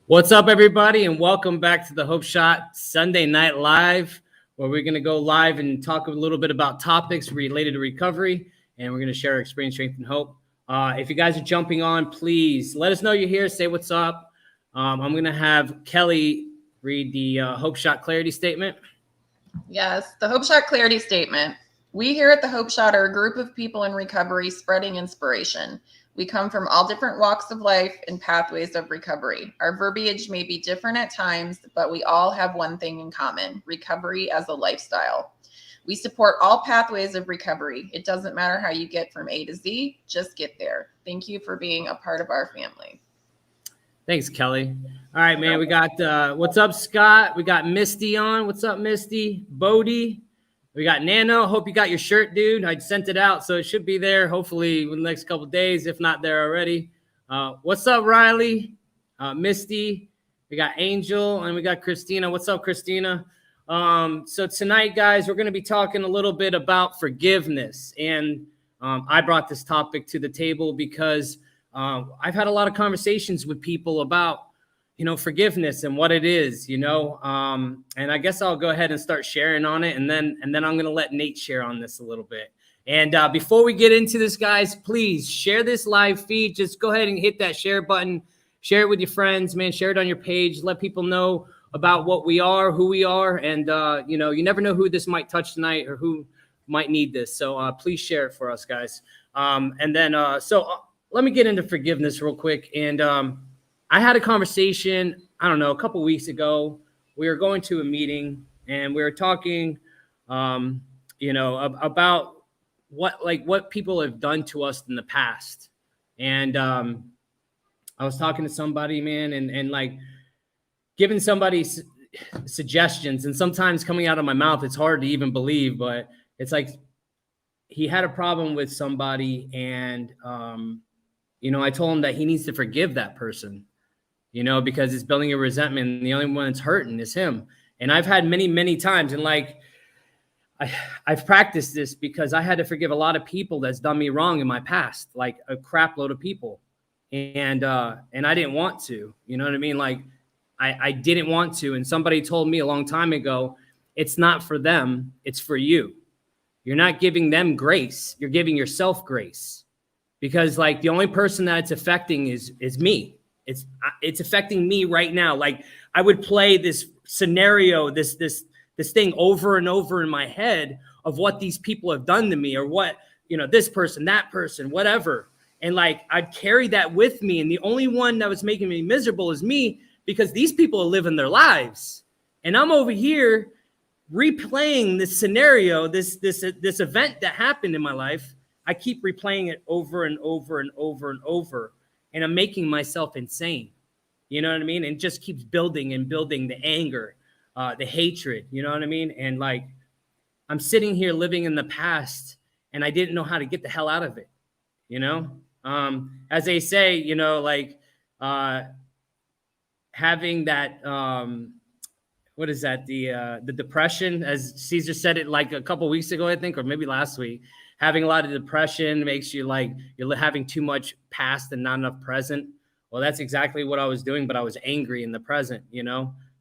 What's up, everybody, and welcome back to the Hope Shot Sunday Night Live, where we're going to go live and talk a little bit about topics related to recovery, and we're going to share our experience, strength, and hope. If you guys are jumping on, please let us know you're here. Say what's up. I'm going to have Kelly read the Hope Shot Clarity Statement. Yes, the Hope Shot Clarity Statement. We here at the Hope Shot are a group of people in recovery spreading inspiration. We come from all different walks of life and pathways of recovery. Our verbiage may be different at times, but we all have one thing in common: recovery as a lifestyle. We support all pathways of recovery. It doesn't matter how you get from A to Z, just get there. Thank you for being a part of our family. Thanks, Kelly. All right, man, we got, what's up, Scott? We got Misty on. What's up, Misty? Bodie. We got Nano. Hope you got your shirt, dude. I sent it out, so it should be there hopefully in the next couple of days, if not there already. What's up, Riley? Misty. We got Angel, and we got Christina. What's up, Christina? So tonight, guys, we're going to be talking a little bit about forgiveness. And I brought this topic to the table because I've had a lot of conversations with people about forgiveness and what it is, and I guess I'll go ahead and start sharing on it. And then I'm going to let Nate share on this a little bit. And before we get into this, guys, please share this live feed. Just go ahead and hit that share button, share it with your friends, man, share it on your page, let people know about what we are, who we are. And, you never know who this might touch tonight or who might need this. So please share it for us, guys. So let me get into forgiveness real quick. And, I had a conversation, I don't know, a couple weeks ago. We were going to a meeting and we were talking, about what people have done to us in the past. And I was talking to somebody, man, and like giving somebody suggestions. And sometimes coming out of my mouth, it's hard to even believe, but it's like he had a problem with somebody. And, I told him that he needs to forgive that person. Because it's building a resentment, and the only one that's hurting is him. And I've had many, many times, and I've practiced this because I had to forgive a lot of people that's done me wrong in my past, like a crap load of people. And I didn't want to, you know what I mean? Like I didn't want to. And somebody told me a long time ago, it's not for them, it's for you. You're not giving them grace. You're giving yourself grace, because the only person that it's affecting is me. It's affecting me right now. Like I would play this scenario, this thing over and over in my head of what these people have done to me, or what, this person, that person, whatever. And I'd carry that with me. And the only one that was making me miserable is me, because these people are living their lives. And I'm over here replaying this scenario, this event that happened in my life. I keep replaying it over and over and over and over. And I'm making myself insane, you know what I mean? And just keeps building and building the anger, the hatred, you know what I mean? And I'm sitting here living in the past, and I didn't know how to get the hell out of it, as they say, having that, what is that? The depression, as Caesar said it a couple of weeks ago, I think, or maybe last week. Having a lot of depression makes you you're having too much past and not enough present. Well, that's exactly what I was doing, but I was angry in the present,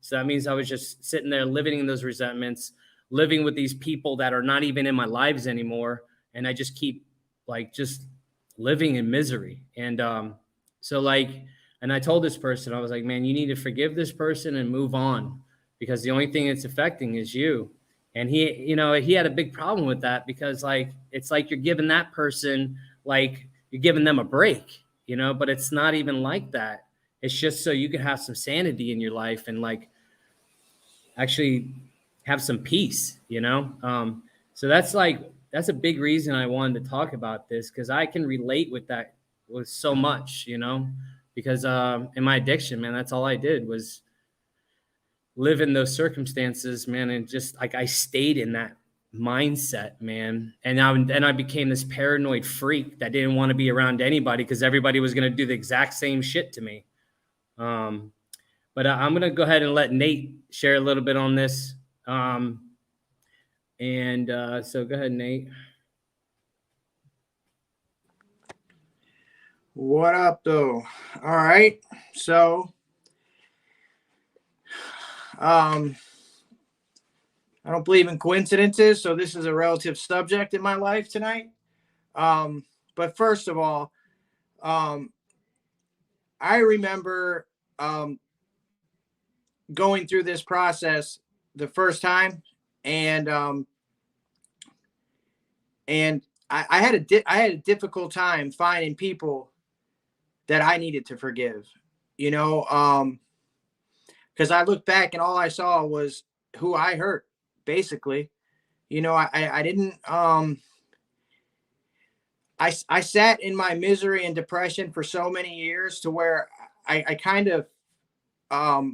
So that means I was just sitting there living in those resentments, living with these people that are not even in my lives anymore. And I just keep just living in misery. And and I told this person, I was like, man, you need to forgive this person and move on, because the only thing it's affecting is you. And he had a big problem with that, because it's like you're giving that person, you're giving them a break, but it's not even like that. It's just so you can have some sanity in your life and actually have some peace, So that's a big reason I wanted to talk about this, because I can relate with that with so much, because in my addiction, man, that's all I did was live in those circumstances, man. And just I stayed in that mindset, man. And then I became this paranoid freak that didn't want to be around anybody, because everybody was going to do the exact same shit to me. But I'm going to go ahead and let Nate share a little bit on this. So go ahead, Nate. What up, though? All right. So I don't believe in coincidences, so this is a relative subject in my life tonight. But first of all, um, I remember going through this process the first time, and I had a difficult time finding people that I needed to forgive. You know, because I looked back and all I saw was who I hurt, basically. You know, I didn't I sat in my misery and depression for so many years to where I kind of I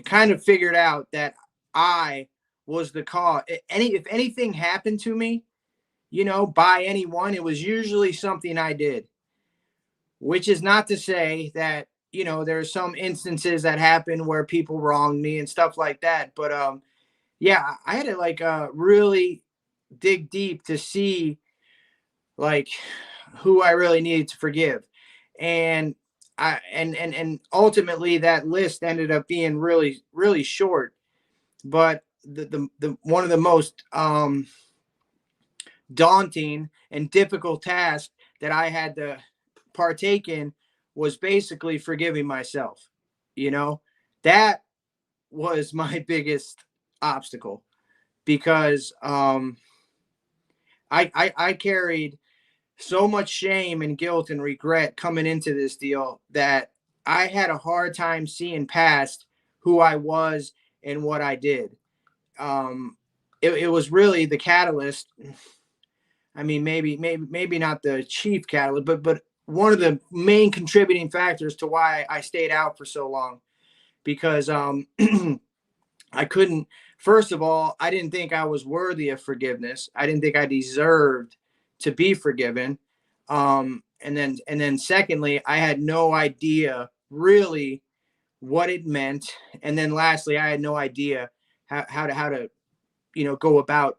kind of figured out that I was the cause. If anything happened to me, you know, by anyone, it was usually something I did, which is not to say that, you know, there's some instances that happen where people wrong me and stuff like that. But yeah, I had to like really dig deep to see like who I really needed to forgive. And and ultimately that list ended up being really, really short. But the one of the most daunting and difficult tasks that I had to partake in was basically forgiving myself. You know, that was my biggest obstacle because I carried so much shame and guilt and regret coming into this deal that I had a hard time seeing past who I was and what I did. It was really the catalyst. I mean, maybe not the chief catalyst, but one of the main contributing factors to why I stayed out for so long because I couldn't. First of all, I didn't think I was worthy of forgiveness. I didn't think I deserved to be forgiven. And then secondly, I had no idea really what it meant. And then lastly, I had no idea how to go about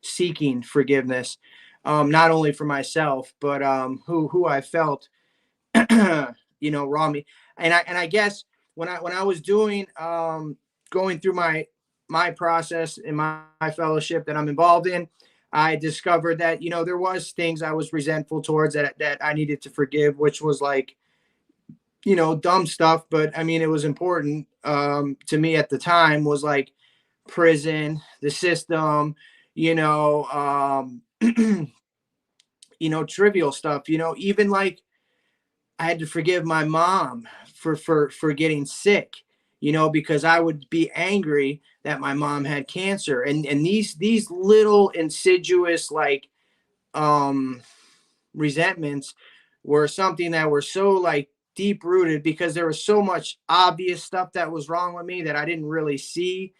seeking forgiveness, not only for myself but who I felt wrong me. And I guess when I was doing going through my process in my fellowship that I'm involved in, I discovered that there was things I was resentful towards that I needed to forgive, which was like dumb stuff, but I mean it was important to me at the time, was like prison, the system, you know, trivial stuff, even like I had to forgive my mom for getting sick, because I would be angry that my mom had cancer, and these little insidious like um resentments were something that were so like deep rooted, because there was so much obvious stuff that was wrong with me that I didn't really see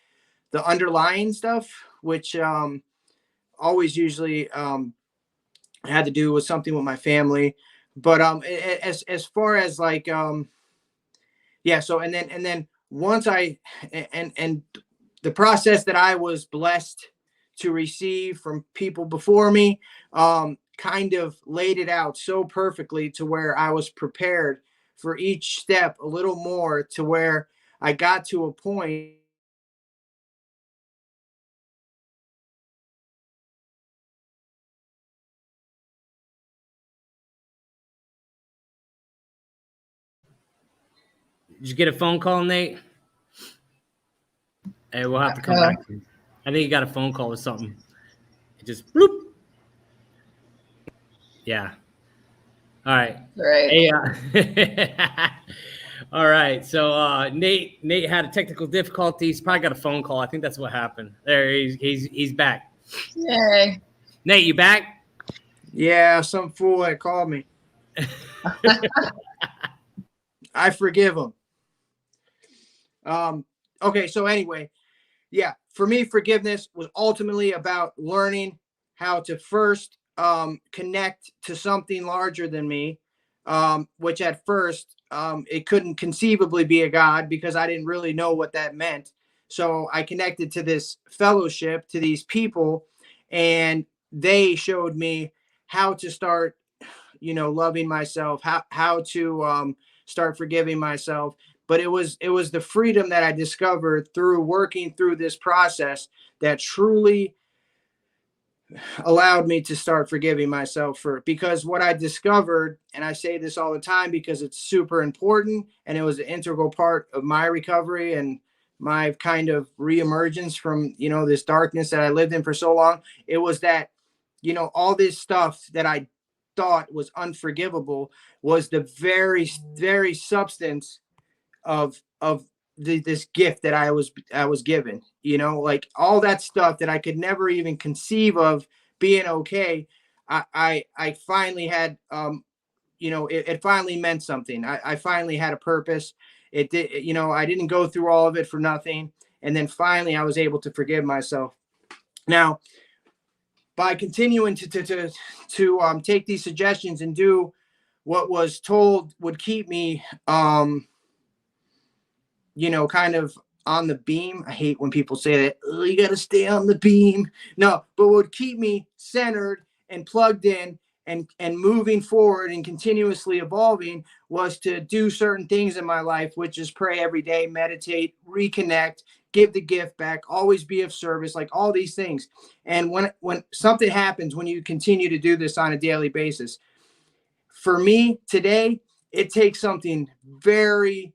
the underlying stuff, which always usually had to do with something with my family. But as far as like yeah, so and then once and the process that I was blessed to receive from people before me kind of laid it out so perfectly to where I was prepared for each step a little more, to where I got to a point. Did you get a phone call, Nate? Hey, we'll have to come back to you. I think you got a phone call or something. It just bloop. Yeah. All right. Right. Hey, all right. So Nate had a technical difficulty. He's probably got a phone call. I think that's what happened. There, he's back. Yay. Nate, you back? Yeah, some fool had called me. I forgive him. Okay, so anyway, yeah, for me, forgiveness was ultimately about learning how to first connect to something larger than me, which at first it couldn't conceivably be a God, because I didn't really know what that meant. So I connected to this fellowship, to these people, and they showed me how to start, loving myself, how to start forgiving myself. but it was the freedom that I discovered through working through this process that truly allowed me to start forgiving myself for, because what I discovered, and I say this all the time because it's super important and it was an integral part of my recovery and my kind of reemergence from, you know, this darkness that I lived in for so long. It was that, you know, all this stuff that I thought was unforgivable was the very substance of this gift that I was given, you know, like all that stuff that I could never even conceive of being okay. I finally had, you know, it finally meant something. I finally had a purpose. It did, you know, I didn't go through all of it for nothing. And then finally I was able to forgive myself. Now, by continuing to take these suggestions and do what was told would keep me, you know, kind of on the beam. I hate when people say that, oh, you got to stay on the beam. No, but what would keep me centered and plugged in and moving forward and continuously evolving was to do certain things in my life, which is pray every day, meditate, reconnect, give the gift back, always be of service, like all these things. And when something happens, when you continue to do this on a daily basis, for me today, it takes something very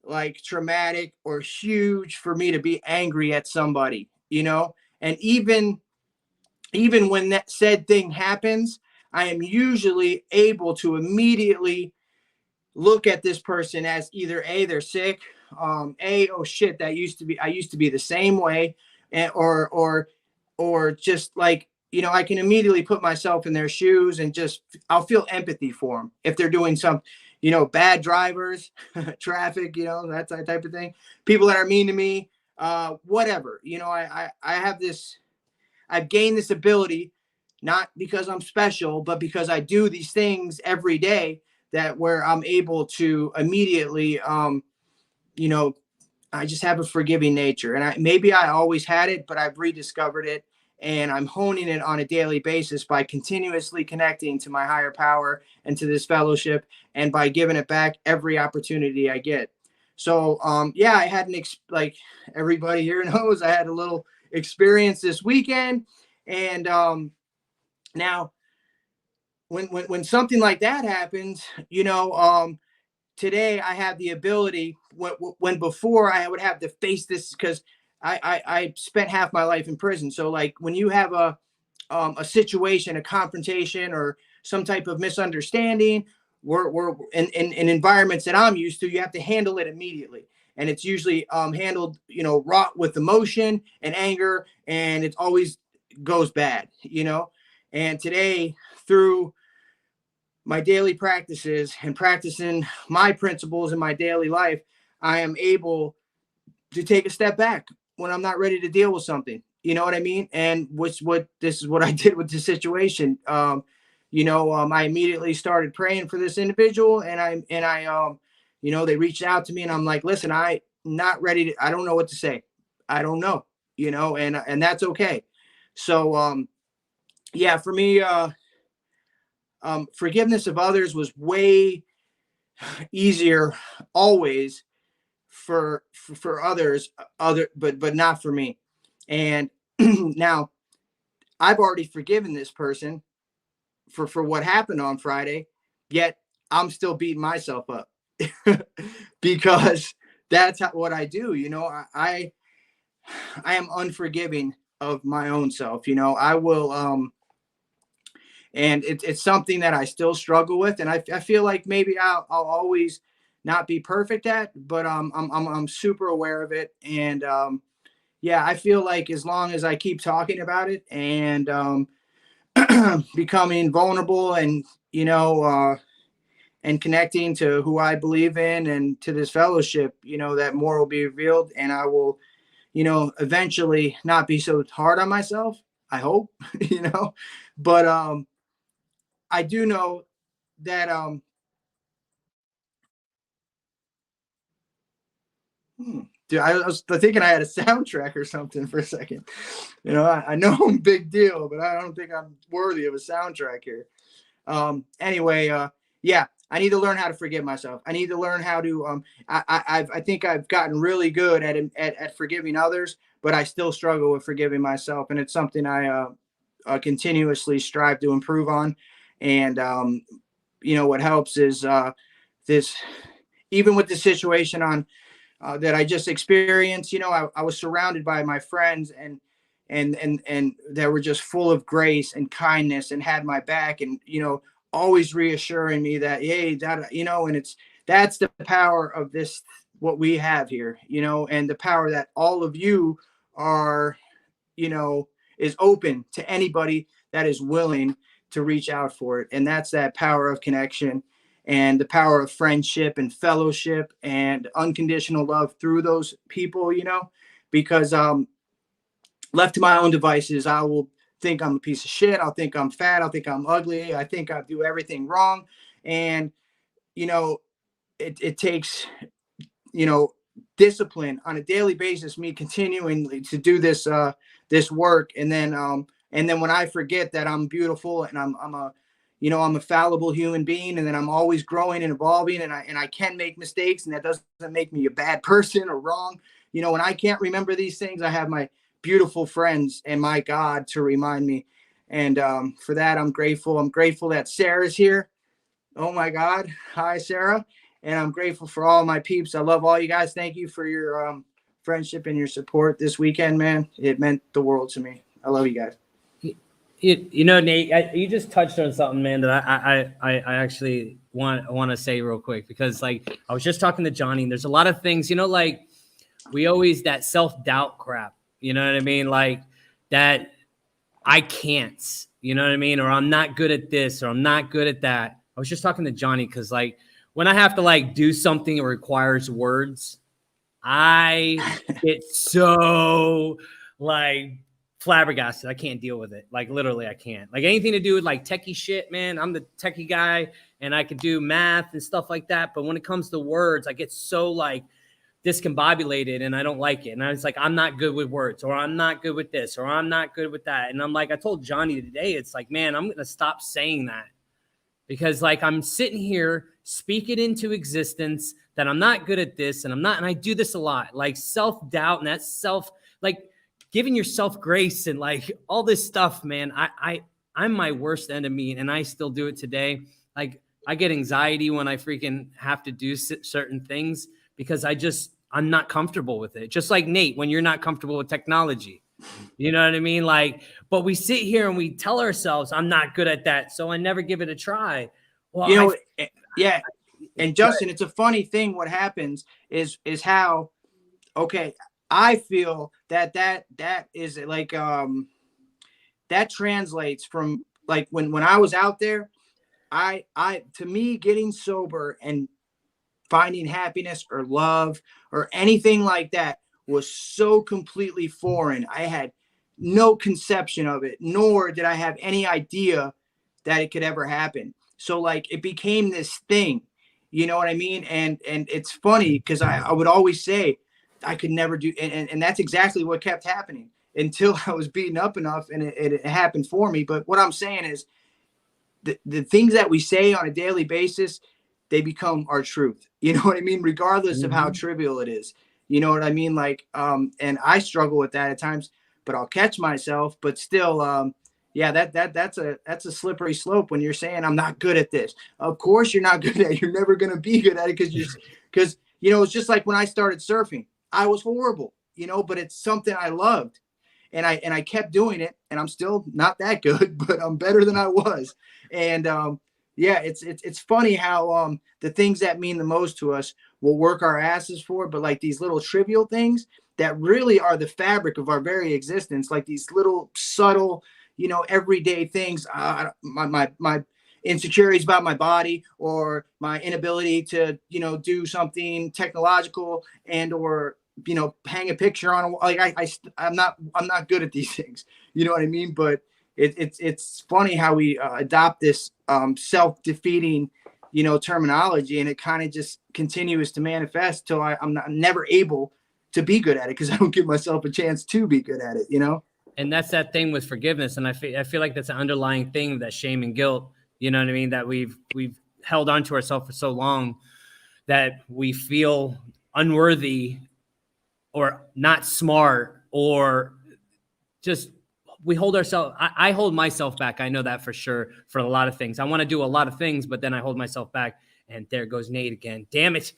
like traumatic or huge for me to be angry at somebody, you know? And even when that said thing happens, I am usually able to immediately look at this person as either A, they're sick, oh shit, I used to be the same way, and or just like, you know, I can immediately put myself in their shoes and just I'll feel empathy for them if they're doing some, you know, bad drivers, traffic, you know, that type of thing. People that are mean to me, whatever, you know, I have this, I've gained this ability, not because I'm special, but because I do these things every day that where I'm able to immediately, you know, I just have a forgiving nature. And maybe I always had it, but I've rediscovered it and I'm honing it on a daily basis by continuously connecting to my higher power and to this fellowship and by giving it back every opportunity I get. So, yeah, I had like everybody here knows, I had a little experience this weekend. And now when something like that happens, you know, today I have the ability when before I would have to face this because I spent half my life in prison. So like when you have a situation, a confrontation or some type of misunderstanding, we're in environments that I'm used to, you have to handle it immediately. And it's usually handled, you know, wrought with emotion and anger, and it always goes bad, you know. And today, through my daily practices and practicing my principles in my daily life, I am able to take a step back when I'm not ready to deal with something. You know what I mean? And this is what I did with the situation. You know, I immediately started praying for this individual, and I, you know, they reached out to me, and I'm like, listen, I'm not ready to. I don't know what to say. I don't know. You know, and that's okay. So, yeah, for me, forgiveness of others was way easier always for others, but not for me. And now I've already forgiven this person for what happened on Friday, yet I'm still beating myself up because that's what I do. You know, I am unforgiving of my own self. You know, I will, and it's something that I still struggle with, and I feel like maybe I'll always not be perfect at, but I'm super aware of it, and yeah, I feel like as long as I keep talking about it and becoming vulnerable and, you know, and connecting to who I believe in and to this fellowship, you know, that more will be revealed, and I will, you know, eventually not be so hard on myself. I hope, you know, but I do know that dude, I was thinking I had a soundtrack or something for a second. You know, I know I'm a big deal, but I don't think I'm worthy of a soundtrack here. Anyway, yeah, I need to learn how to forgive myself. I need to learn how to I think I've gotten really good at forgiving others, but I still struggle with forgiving myself, and it's something I continuously strive to improve on. And what helps is this, even with the situation on that I just experienced. I was surrounded by my friends and they were just full of grace and kindness and had my back, and always reassuring me that, hey, that and that's the power of this, what we have here, and the power that all of you are, is open to anybody that is willing to reach out for it. And that's that power of connection and the power of friendship and fellowship and unconditional love through those people, because left to my own devices, I will think I'm a piece of shit. I'll think I'm fat. I'll think I'm ugly. I think I do everything wrong. And, it takes, discipline on a daily basis, me continuing to do this, this work. And then when I forget that I'm beautiful and I'm a fallible human being, and then I'm always growing and evolving, and I can make mistakes, and that doesn't make me a bad person or wrong. When I can't remember these things, I have my beautiful friends and my God to remind me. And for that, I'm grateful. I'm grateful that Sarah's here. Oh my God. Hi, Sarah. And I'm grateful for all my peeps. I love all you guys. Thank you for your friendship and your support this weekend, man. It meant the world to me. I love you guys. Nate, you just touched on something, man, that I actually want to say real quick, because like I was just talking to Johnny, and there's a lot of things, like we always, that self-doubt crap, you know what I mean? Like that I can't, you know what I mean? Or I'm not good at this, or I'm not good at that. I was just talking to Johnny, because like when I have to like do something that requires words, I get so like flabbergasted. I can't deal with it. Like literally I can't. Like anything to do with like techie shit, man. I'm the techie guy and I can do math and stuff like that. But when it comes to words, I get so like discombobulated and I don't like it. And I was like, I'm not good with words, or I'm not good with this, or I'm not good with that. And I'm like, I told Johnny today, it's like, man, I'm going to stop saying that, because like I'm sitting here speaking into existence that I'm not good at this, and I'm not, and I do this a lot, like self-doubt and that like giving yourself grace and like all this stuff, man. I'm my worst enemy, and I still do it today. Like I get anxiety when I freaking have to do certain things, because I'm not comfortable with it. Just like Nate, when you're not comfortable with technology, you know what I mean? Like, but we sit here and we tell ourselves, I'm not good at that, so I never give it a try. Well, yeah. And Justin, it's a funny thing. What happens is how, okay, I feel that is like, that translates from like when I was out there, to me, getting sober and finding happiness or love or anything like that was so completely foreign. I had no conception of it, nor did I have any idea that it could ever happen. So like it became this thing, you know what I mean? And it's funny because I would always say I could never do, and that's exactly what kept happening until I was beaten up enough and it happened for me. But what I'm saying is the things that we say on a daily basis, they become our truth. You know what I mean? Regardless of how trivial it is. You know what I mean? Like, and I struggle with that at times, but I'll catch myself. But still, yeah, that's a slippery slope when you're saying I'm not good at this. Of course you're not good at it. You're never gonna be good at it because it's just like when I started surfing, I was horrible, but it's something I loved. And I kept doing it, and I'm still not that good, but I'm better than I was. And yeah, it's funny how the things that mean the most to us will work our asses for, but like these little trivial things that really are the fabric of our very existence, like these little subtle, everyday things. My insecurities about my body, or my inability to do something technological, and or hang a picture on like I'm not good at these things, you know what I mean? But it's funny how we adopt this self-defeating terminology, and it kind of just continues to manifest till I'm never able to be good at it, because I don't give myself a chance to be good at it, And that's that thing with forgiveness, and I feel like that's an underlying thing, that shame and guilt, you know what I mean, that we've held on to ourselves for so long that we feel unworthy or not smart, or just we hold ourselves. I hold myself back. I know that for sure for a lot of things. I want to do a lot of things, but then I hold myself back. And there goes Nate again. Damn it.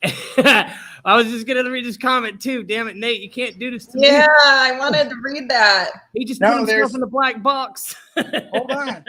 I was just going to read his comment too. Damn it, Nate. You can't do this to me. Yeah, I wanted to read that. He just put himself in the black box. Hold on.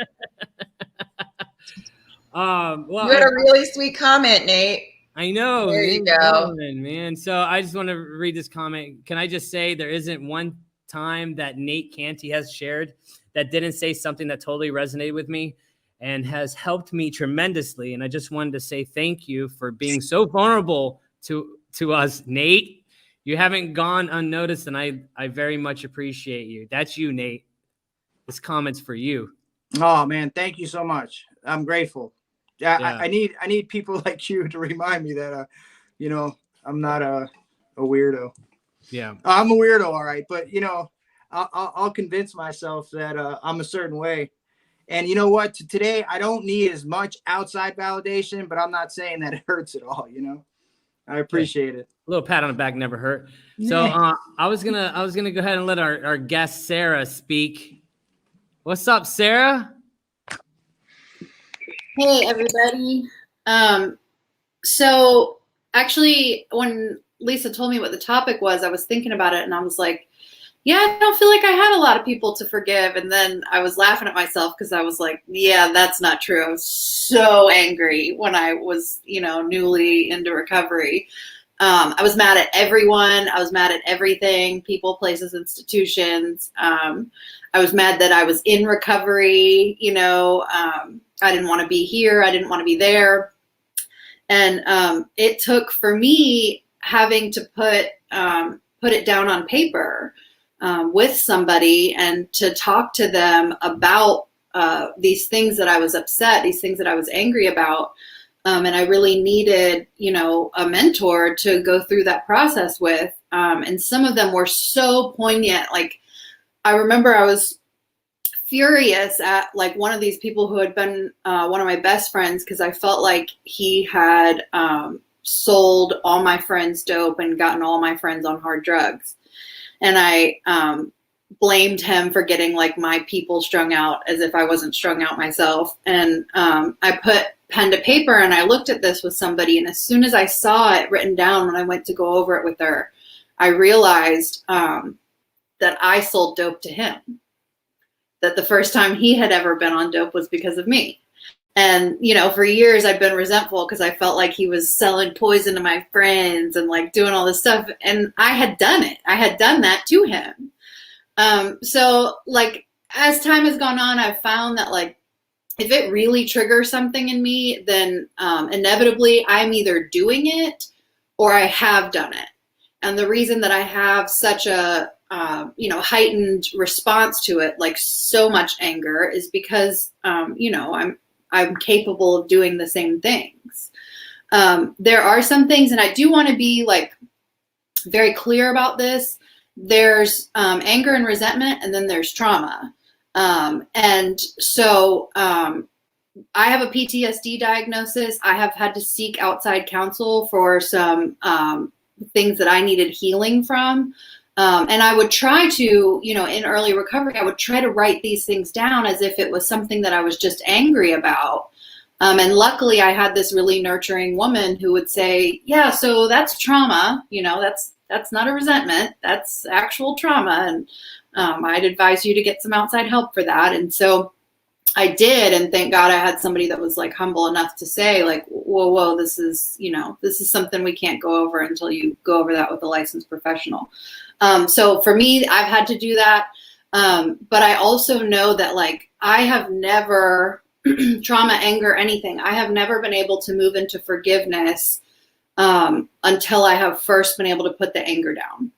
Well, You had a really sweet comment, Nate. I know. There you go. Man. So I just want to read this comment. Can I just say there isn't one time that Nate Canty has shared that didn't say something that totally resonated with me and has helped me tremendously. And I just wanted to say thank you for being so vulnerable to us, Nate. You haven't gone unnoticed, and I very much appreciate you. That's you, Nate. This comment's for you. Oh man, thank you so much. I'm grateful. Yeah. I need people like you to remind me that I'm not a weirdo. Yeah, I'm a weirdo, all right, but I'll convince myself that I'm a certain way. And you know what? Today, I don't need as much outside validation, but I'm not saying that it hurts at all. I appreciate it. A little pat on the back never hurt. So I was gonna go ahead and let our guest Sarah speak. What's up, Sarah? Hey, everybody. So actually, when Lisa told me what the topic was, I was thinking about it, and I was like, yeah, I don't feel like I had a lot of people to forgive. And then I was laughing at myself because I was like, yeah, that's not true. I was so angry when I was, newly into recovery. I was mad at everyone. I was mad at everything, people, places, institutions. I was mad that I was in recovery. I didn't want to be here. I didn't want to be there. And it took for me having to put it down on paper with somebody and to talk to them about these things that I was upset, these things that I was angry about. And I really needed, a mentor to go through that process with. And some of them were so poignant. Like, I remember I was furious at like one of these people who had been one of my best friends, because I felt like he had sold all my friends dope and gotten all my friends on hard drugs. And I blamed him for getting like my people strung out as if I wasn't strung out myself. And I put pen to paper and I looked at this with somebody. And as soon as I saw it written down, when I went to go over it with her, I realized that I sold dope to him. That the first time he had ever been on dope was because of me. And, for years I'd been resentful because I felt like he was selling poison to my friends and like doing all this stuff. And I had done it. I had done that to him. So like, as time has gone on, I've found that like, if it really triggers something in me, then inevitably I'm either doing it or I have done it. And the reason that I have such a, heightened response to it, like so much anger, is because, I'm capable of doing the same things. There are some things, and I do want to be like very clear about this. There's anger and resentment, and then there's trauma. And so I have a PTSD diagnosis. I have had to seek outside counsel for some things that I needed healing from. And I would try to, in early recovery, I would try to write these things down as if it was something that I was just angry about. And luckily I had this really nurturing woman who would say, yeah, so that's trauma. That's not a resentment. That's actual trauma. And I'd advise you to get some outside help for that. And so I did. And thank God I had somebody that was like humble enough to say like, whoa, this is something we can't go over until you go over that with a licensed professional. So for me, I've had to do that. But I also know that like, I have never trauma, anger, anything. I have never been able to move into forgiveness, until I have first been able to put the anger down.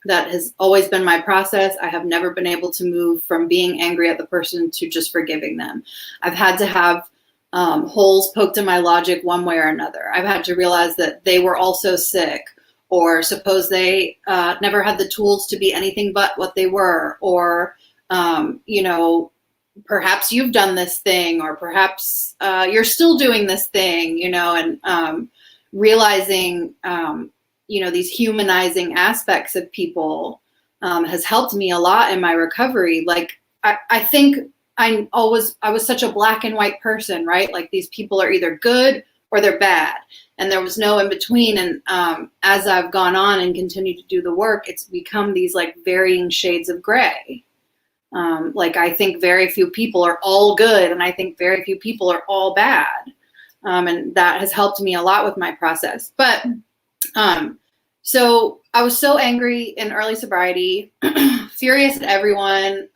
That has always been my process. I have never been able to move from being angry at the person to just forgiving them. I've had to have holes poked in my logic one way or another. I've had to realize that they were also sick, or suppose they never had the tools to be anything but what they were, or, perhaps you've done this thing, or perhaps you're still doing this thing, you know, and realizing, you know, these humanizing aspects of people has helped me a lot in my recovery. Like, I think I was such a black and white person, right? Like, these people are either good or they're bad, and there was no in between. And as I've gone on and continued to do the work, it's become these like varying shades of gray. Like, I think very few people are all good, and I think very few people are all bad. And that has helped me a lot with my process. But so I was so angry in early sobriety, furious at everyone,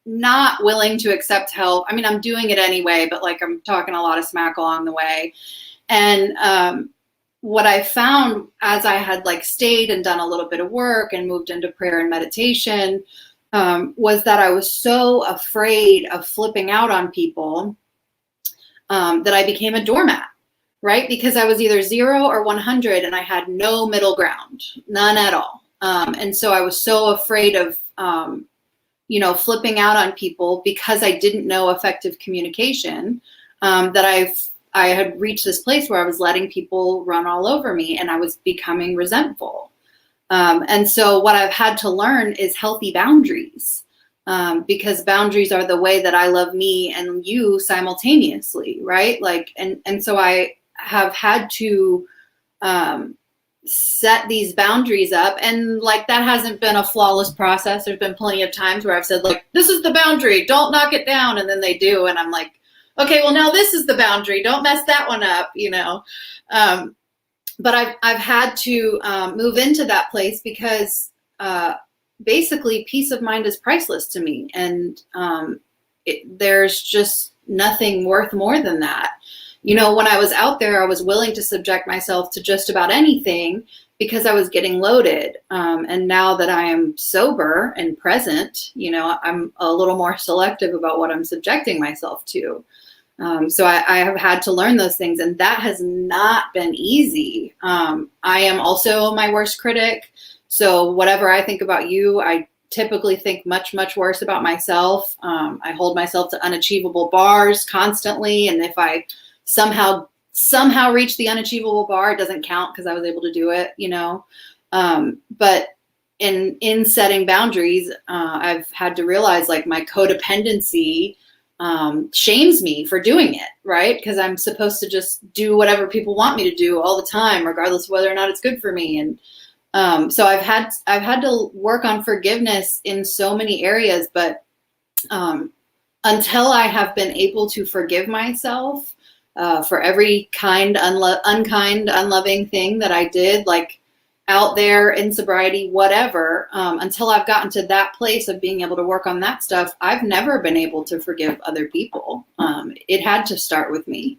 not willing to accept help. I mean, I'm doing it anyway, but like, I'm talking a lot of smack along the way. And what I found as I had like stayed and done a little bit of work and moved into prayer and meditation, was that I was so afraid of flipping out on people that I became a doormat, right? Because I was either 0 or 100, and I had no middle ground, none at all. And so I was so afraid of, you know, flipping out on people because I didn't know effective communication, that I had reached this place where I was letting people run all over me, and I was becoming resentful. And so what I've had to learn is healthy boundaries, because boundaries are the way that I love me and you simultaneously, right? Like, and so I have had to set these boundaries up, and like, that hasn't been a flawless process. There's been plenty of times where I've said like, this is the boundary, don't knock it down, and then they do, and I'm like, okay, well, now this is the boundary, don't mess that one up, you know. But I've had to move into that place because basically peace of mind is priceless to me, and there's just nothing worth more than that. You know, when I was out there, I was willing to subject myself to just about anything because I was getting loaded. And now that I am sober and present, you know, I'm a little more selective about what I'm subjecting myself to. So I have had to learn those things, and that has not been easy. I am also my worst critic. So whatever I think about you, I typically think much, much worse about myself. I hold myself to unachievable bars constantly. And if I somehow reach the unachievable bar, it doesn't count because I was able to do it, you know. But in setting boundaries, I've had to realize like my codependency shames me for doing it, right? Because I'm supposed to just do whatever people want me to do all the time, regardless of whether or not it's good for me. And so I've had to work on forgiveness in so many areas, but until I have been able to forgive myself for every unkind, unloving thing that I did, like out there in sobriety, whatever, until I've gotten to that place of being able to work on that stuff, I've never been able to forgive other people. It had to start with me.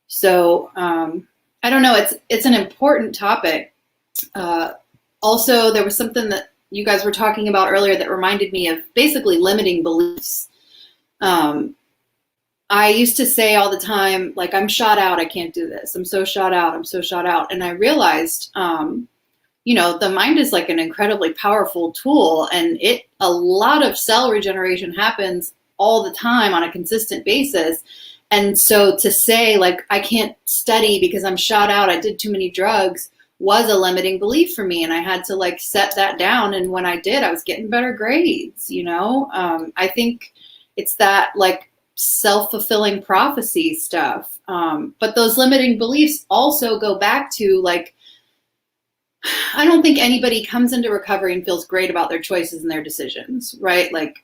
So I don't know. It's an important topic. Also, there was something that you guys were talking about earlier that reminded me of basically limiting beliefs. I used to say all the time, like, I'm shot out, I can't do this. I'm so shot out, I'm so shot out. And I realized, you know, the mind is like an incredibly powerful tool, and a lot of cell regeneration happens all the time on a consistent basis. And so to say like, I can't study because I'm shot out, I did too many drugs, was a limiting belief for me. And I had to like set that down. And when I did, I was getting better grades, you know. I think it's that like self-fulfilling prophecy stuff. But those limiting beliefs also go back to like, I don't think anybody comes into recovery and feels great about their choices and their decisions, right? Like,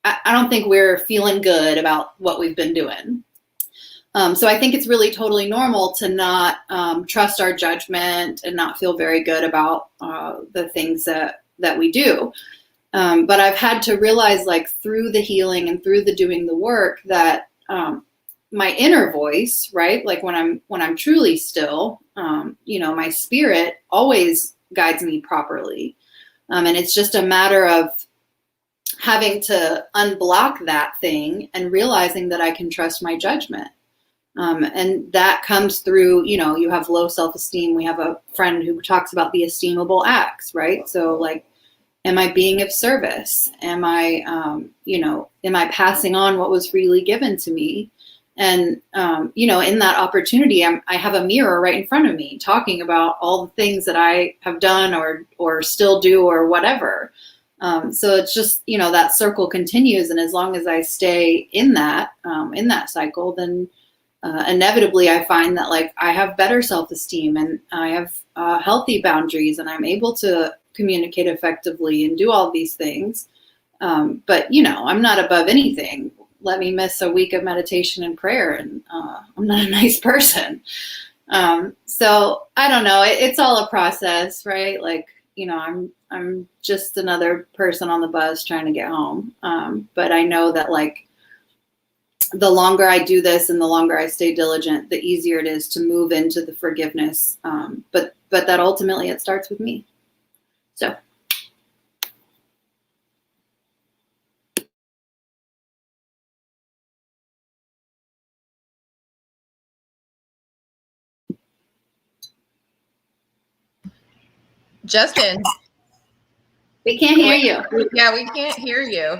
I don't think we're feeling good about what we've been doing. So I think it's really totally normal to not trust our judgment and not feel very good about the things that we do. But I've had to realize, like, through the healing and through the doing the work, that my inner voice, right? Like when I'm truly still, you know, my spirit always guides me properly. And it's just a matter of having to unblock that thing and realizing that I can trust my judgment. And that comes through, you know, you have low self-esteem. We have a friend who talks about the esteemable acts, right? So like, Am I being of service? Am I, am I passing on what was really given to me? And, in that opportunity, I have a mirror right in front of me talking about all the things that I have done or still do or whatever. So it's just, that circle continues. And as long as I stay in that cycle, then inevitably I find that like I have better self-esteem and I have healthy boundaries and I'm able to communicate effectively and do all these things. But, I'm not above anything. Let me miss a week of meditation and prayer and I'm not a nice person. So I don't know. It's all a process, right? Like, I'm just another person on the bus trying to get home. But I know that like the longer I do this and the longer I stay diligent, the easier it is to move into the forgiveness. But that ultimately it starts with me. So. Justin. We can't hear you. Yeah, we can't hear you.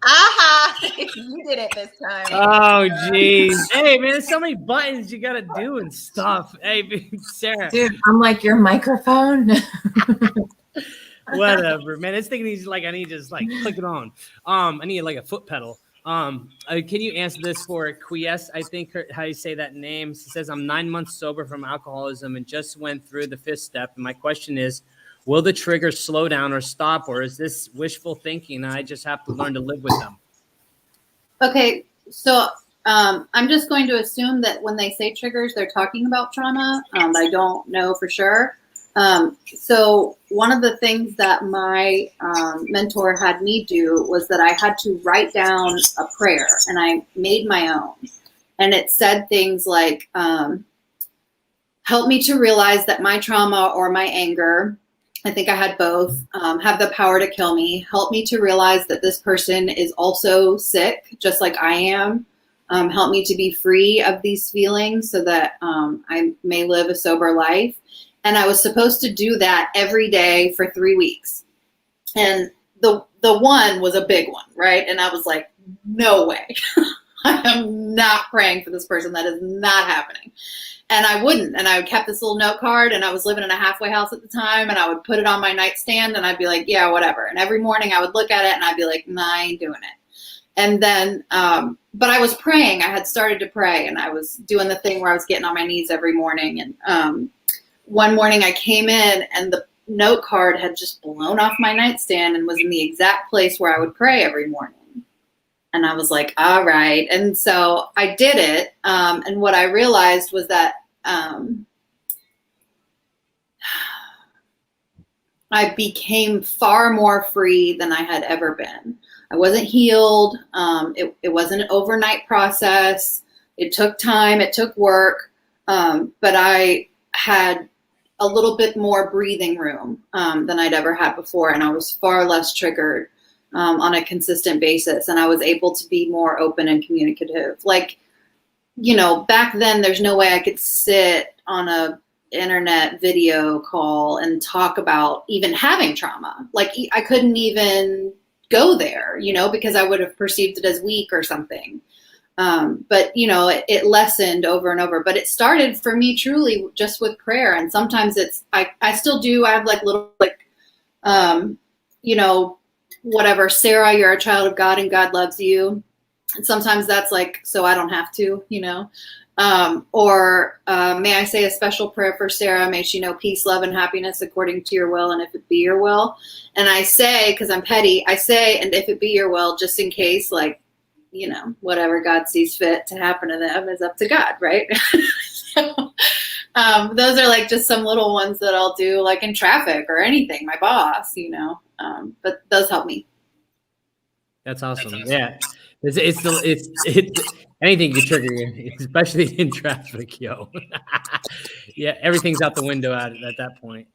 Aha! You did it this time. Oh, geez. Hey, man, there's so many buttons you got to do and stuff. Hey, Sarah. Dude, I'm like your microphone. Whatever, man. This thing needs like I need to just like click it on. I need like a foot pedal. Can you answer this for Quies? I think how you say that name. She says, I'm 9 months sober from alcoholism and just went through the 5th step. And my question is, will the triggers slow down or stop, or is this wishful thinking? I just have to learn to live with them. Okay, so I'm just going to assume that when they say triggers, they're talking about trauma. I don't know for sure. So one of the things that my mentor had me do was that I had to write down a prayer, and I made my own. And it said things like, help me to realize that my trauma or my anger, I think I had both, have the power to kill me. Help me to realize that this person is also sick, just like I am. Help me to be free of these feelings so that I may live a sober life. And I was supposed to do that every day for 3 weeks. And the one was a big one, right? And I was like, no way. I am not praying for this person. That is not happening. And I wouldn't. And I kept this little note card, and I was living in a halfway house at the time, and I would put it on my nightstand, and I'd be like, yeah, whatever. And every morning I would look at it, and I'd be like, nah, I ain't doing it. And then, but I was praying. I had started to pray, and I was doing the thing where I was getting on my knees every morning. And one morning I came in, and the note card had just blown off my nightstand and was in the exact place where I would pray every morning. And I was like, all right. And so I did it. And what I realized was that I became far more free than I had ever been. I wasn't healed. It wasn't an overnight process. It took time. It took work. But I had a little bit more breathing room than I'd ever had before. And I was far less triggered on a consistent basis. And I was able to be more open and communicative. Like, back then there's no way I could sit on a internet video call and talk about even having trauma. Like I couldn't even go there, because I would have perceived it as weak or something. But it lessened over and over, but it started for me truly just with prayer. And sometimes I still do. I have like little, whatever, Sarah, you're a child of God and God loves you. And sometimes that's like, so I don't have to, or may I say a special prayer for Sarah? May she know peace, love, and happiness according to your will, and if it be your will. And I say, because I'm petty, I say, and if it be your will, just in case, like, whatever God sees fit to happen to them is up to God, right? So, those are like just some little ones that I'll do, like in traffic or anything, my boss, but those help me. That's awesome. Yeah. It's anything can trigger you, especially in traffic, yo. Yeah, everything's out the window at that point.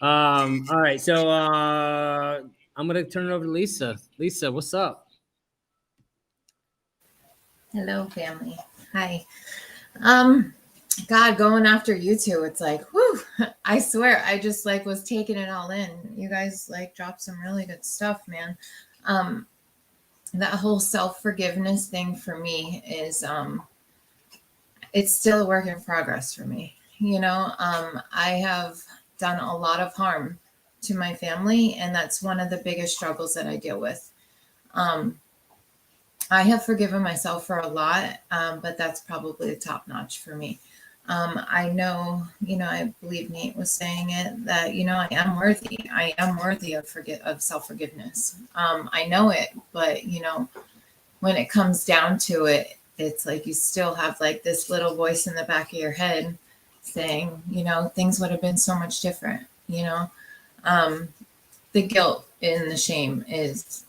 All right, so I'm gonna turn it over to Lisa. Lisa, what's up? Hello, family. Hi. God, going after you two, it's like, whew, I swear, I just like was taking it all in. You guys like dropped some really good stuff, man. That whole self-forgiveness thing for me is, it's still a work in progress for me. I have done a lot of harm to my family, and that's one of the biggest struggles that I deal with. I have forgiven myself for a lot, but that's probably the top notch for me. I know, I believe Nate was saying it, that, I am worthy. I am worthy of self-forgiveness. I know it, but, when it comes down to it, it's like you still have like this little voice in the back of your head saying, things would have been so much different, the guilt and the shame is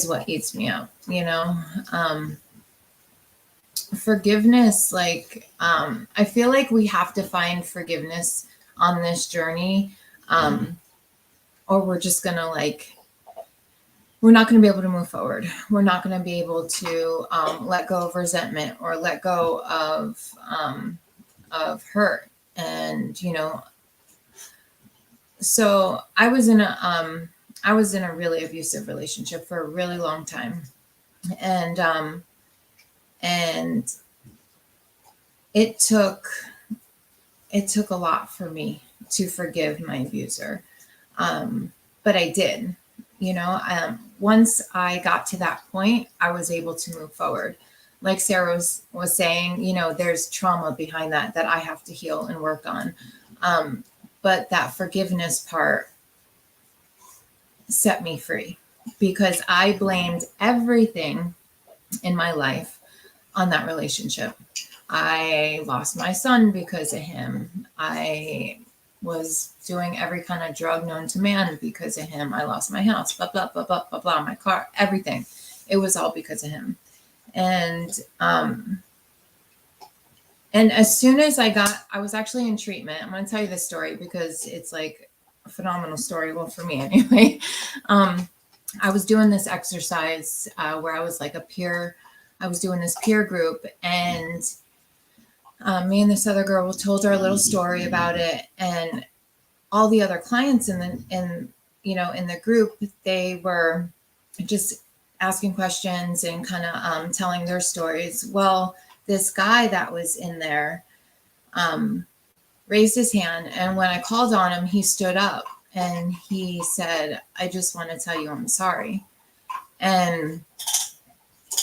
what eats me up, forgiveness. Like, I feel like we have to find forgiveness on this journey, or we're just gonna we're not going to be able to move forward. We're not going to be able to let go of resentment or let go of hurt. And, so I was in a really abusive relationship for a really long time. And it took a lot for me to forgive my abuser. But I did. Once I got to that point, I was able to move forward. Like Sarah was saying, there's trauma behind that I have to heal and work on. But that forgiveness part set me free, because I blamed everything in my life on that relationship. I lost my son because of him. I was doing every kind of drug known to man because of him. I lost my house, blah, blah, blah, blah, blah, blah, my car, everything. It was all because of him. And as soon as I was actually in treatment. I'm going to tell you this story because it's like a phenomenal story. Well, for me anyway. I was doing this exercise where I was like I was doing this peer group, and me and this other girl told her a little story about it, and all the other clients in the group, they were just asking questions and kind of telling their stories. Well, this guy that was in there raised his hand, and when I called on him, he stood up and he said, "I just want to tell you I'm sorry." And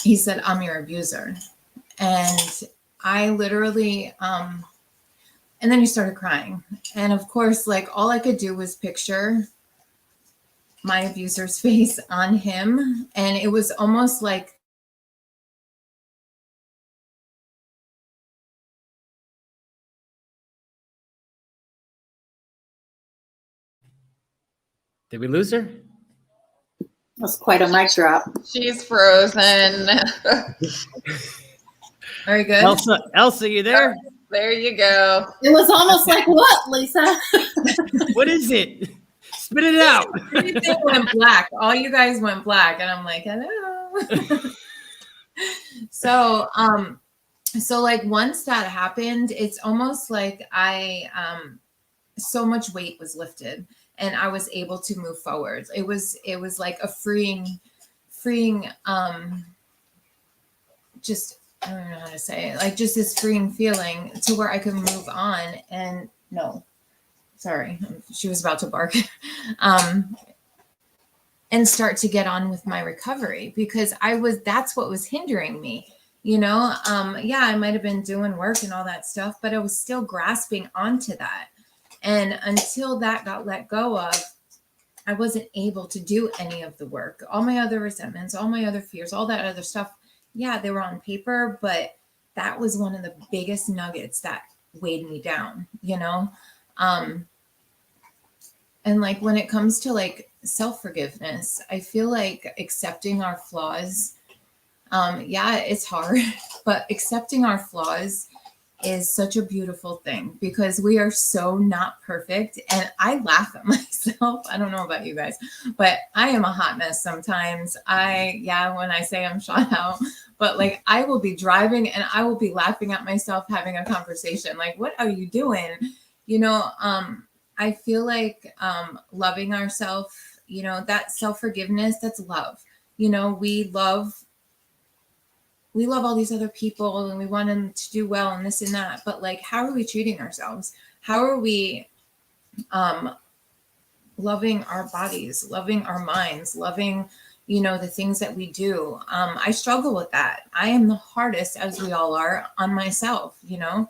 he said, "I'm your abuser." And I literally, and then he started crying. And of course, like, all I could do was picture my abuser's face on him. And it was almost like, Did we lose her? That's quite a mic drop. She's frozen. very good. Elsa, you there? There you go. It was almost like, what, Lisa? What is it? Spit it out. Everything went black. All you guys went black. And I'm like, hello. So like once that happened, it's almost like so much weight was lifted and I was able to move forward. It was like a freeing, just, I don't know how to say it, like just this freeing feeling to where I could move on. And no, sorry, she was about to bark. And start to get on with my recovery, because that's what was hindering me. Yeah, I might've been doing work and all that stuff, but I was still grasping onto that. And until that got let go of, I wasn't able to do any of the work. All my other resentments, all my other fears, all that other stuff. Yeah, they were on paper, but that was one of the biggest nuggets that weighed me down, and like when it comes to like self-forgiveness, I feel like accepting our flaws, yeah, it's hard, but accepting our flaws is such a beautiful thing, because we are so not perfect. And I laugh at myself. I don't know about you guys, but I am a hot mess sometimes. When I say I'm shot out, but like I will be driving and I will be laughing at myself having a conversation. Like, what are you doing? You know, I feel like loving ourselves, you know, that self-forgiveness, that's love. You know, we love all these other people and we want them to do well and this and that, but like, how are we treating ourselves? How are we loving our bodies, loving our minds, loving, you know, the things that we do? I struggle with that. I am the hardest, as we all are, on myself. You know,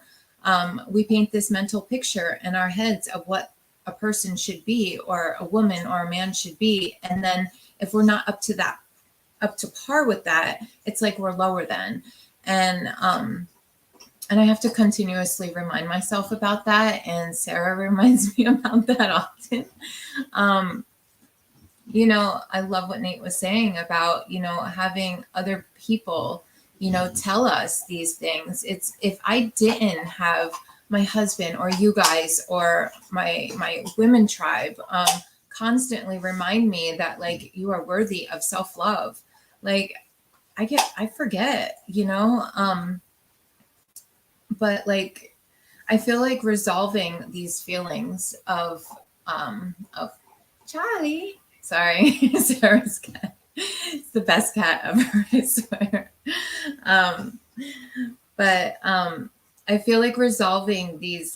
we paint this mental picture in our heads of what a person should be, or a woman or a man should be, and then if we're not up to par with that, it's like we're lower than. And I have to continuously remind myself about that. And Sarah reminds me about that often. You know, I love what Nate was saying about, you know, having other people, you know, tell us these things. It's, if I didn't have my husband or you guys or my women tribe constantly remind me that like you are worthy of self-love, like I forget, you know, but like I feel like resolving these feelings of Charlie, sorry, Sarah's cat, it's the best cat ever, I swear. But I feel like resolving these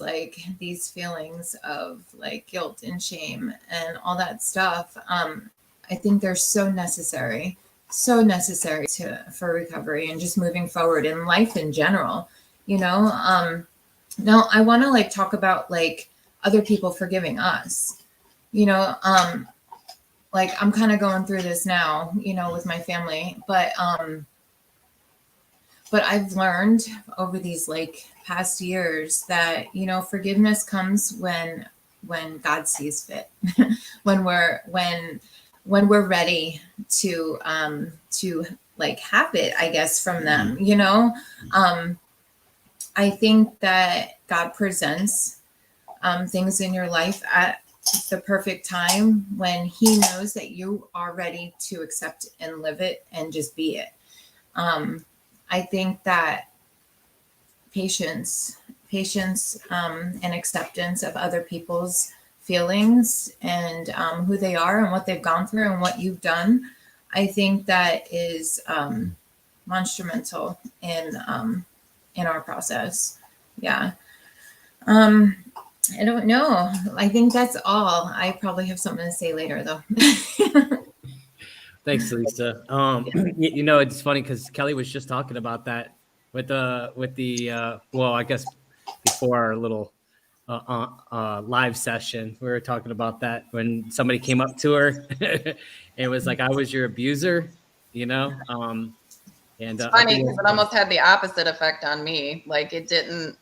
feelings of like guilt and shame and all that stuff, I think they're so necessary for recovery and just moving forward in life in general, you know. Now I want to like talk about like other people forgiving us, you know. Like I'm kind of going through this now, you know, with my family, but I've learned over these like past years that, you know, forgiveness comes when God sees fit, when we're ready to like have it, I guess, from them, you know. I think that God presents things in your life at the perfect time when he knows that you are ready to accept and live it and just be it. I think that patience and acceptance of other people's feelings and who they are and what they've gone through and what you've done, I think that is monumental in our process. Yeah. I don't know. I think that's all. I probably have something to say later though. Thanks, Lisa. You know, it's funny because Kelly was just talking about that with the well, I guess before our little live session, we were talking about that when somebody came up to her and was like, "I was your abuser," you know. And It's funny because it almost had the opposite effect on me. Like it didn't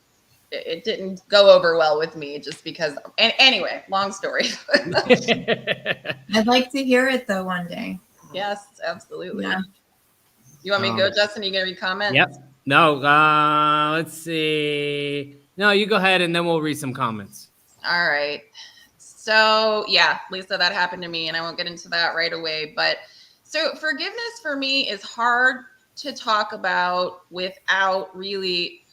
go over well with me just because. And anyway, long story. I'd like to hear it though one day. Yes, absolutely. Yeah. You want me to go, Justin? Are you going to read comments? Yep. No, let's see. No, you go ahead and then we'll read some comments. All right. So yeah, Lisa, that happened to me and I won't get into that right away. But so forgiveness for me is hard to talk about without really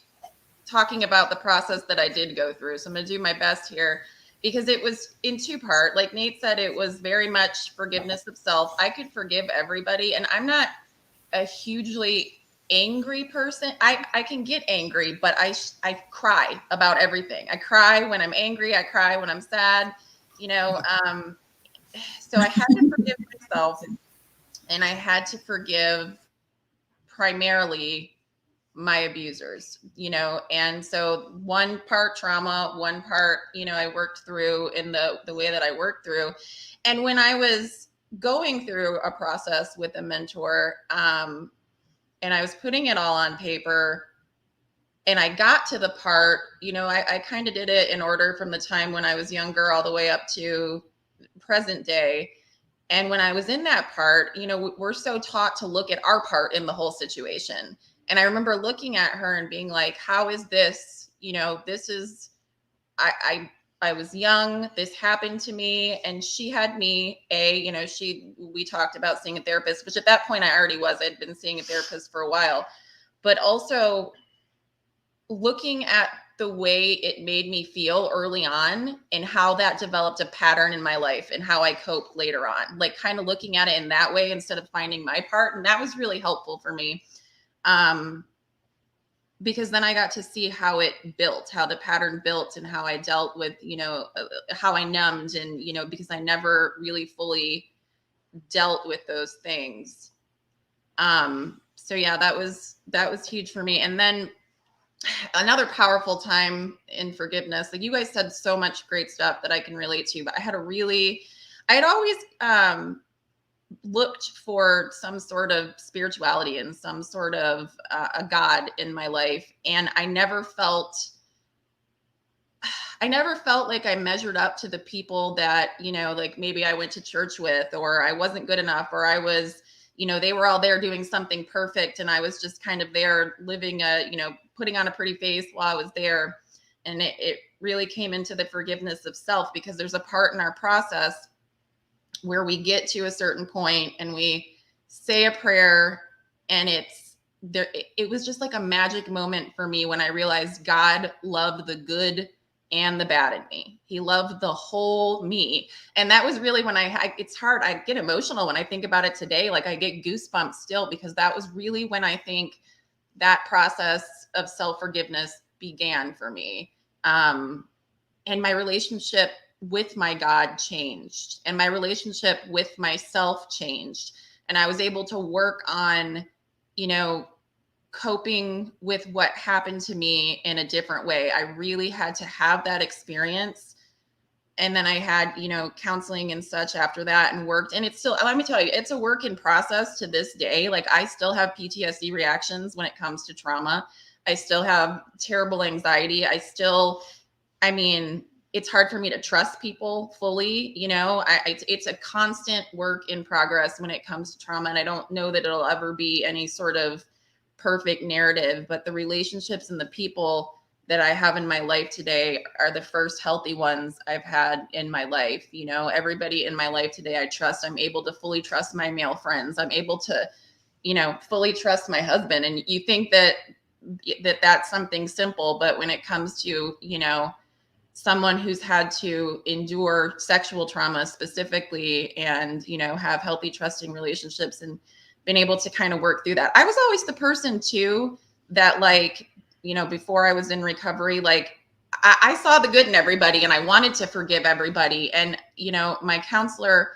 talking about the process that I did go through. So I'm going to do my best here because it was in two part. Like Nate said, it was very much forgiveness of self. I could forgive everybody and I'm not a hugely angry person. I can get angry, but I cry about everything. I cry when I'm angry. I cry when I'm sad, you know. So I had to forgive myself and I had to forgive primarily my abusers, you know. And so one part trauma, one part, you know, I worked through in the way that I worked through. And when I was going through a process with a mentor, and I was putting it all on paper and I got to the part, you know, I kind of did it in order from the time when I was younger all the way up to present day. And when I was in that part, you know, we're so taught to look at our part in the whole situation. And I remember looking at her and being like, how is this, you know, this is, I was young. This happened to me, and she had me. We talked about seeing a therapist, which at that point I already was. I'd been seeing a therapist for a while, but also looking at the way it made me feel early on and how that developed a pattern in my life and how I coped later on, like kind of looking at it in that way instead of finding my part. And that was really helpful for me. Because then I got to see how it built, how the pattern built, and how I dealt with, how I numbed, and, because I never really fully dealt with those things. So yeah, that was huge for me. And then another powerful time in forgiveness, like you guys said so much great stuff that I can relate to, but I had always, looked for some sort of spirituality and some sort of a God in my life. And I never felt like I measured up to the people that, like maybe I went to church with, or I wasn't good enough, or I was, they were all there doing something perfect. And I was just kind of there living putting on a pretty face while I was there. And it really came into the forgiveness of self, because there's a part in our process where we get to a certain point and we say a prayer, and it was just like a magic moment for me when I realized God loved the good and the bad in me. He loved the whole me. And that was really when it's hard. I get emotional when I think about it today. Like I get goosebumps still, because that was really when I think that process of self-forgiveness began for me. And my relationship with my God changed, and my relationship with myself changed. And I was able to work on, coping with what happened to me in a different way. I really had to have that experience. And then I had, counseling and such after that, and worked. And it's still, let me tell you, it's a work in process to this day. Like I still have PTSD reactions when it comes to trauma. I still have terrible anxiety. It's hard for me to trust people fully. It's a constant work in progress when it comes to trauma. And I don't know that it'll ever be any sort of perfect narrative, but the relationships and the people that I have in my life today are the first healthy ones I've had in my life. Everybody in my life today, I trust. I'm able to fully trust my male friends. I'm able to, fully trust my husband. And you think that that's something simple, but when it comes to, someone who's had to endure sexual trauma specifically, and, have healthy, trusting relationships, and been able to kind of work through that. I was always the person too, that before I was in recovery, I saw the good in everybody, and I wanted to forgive everybody. And, my counselor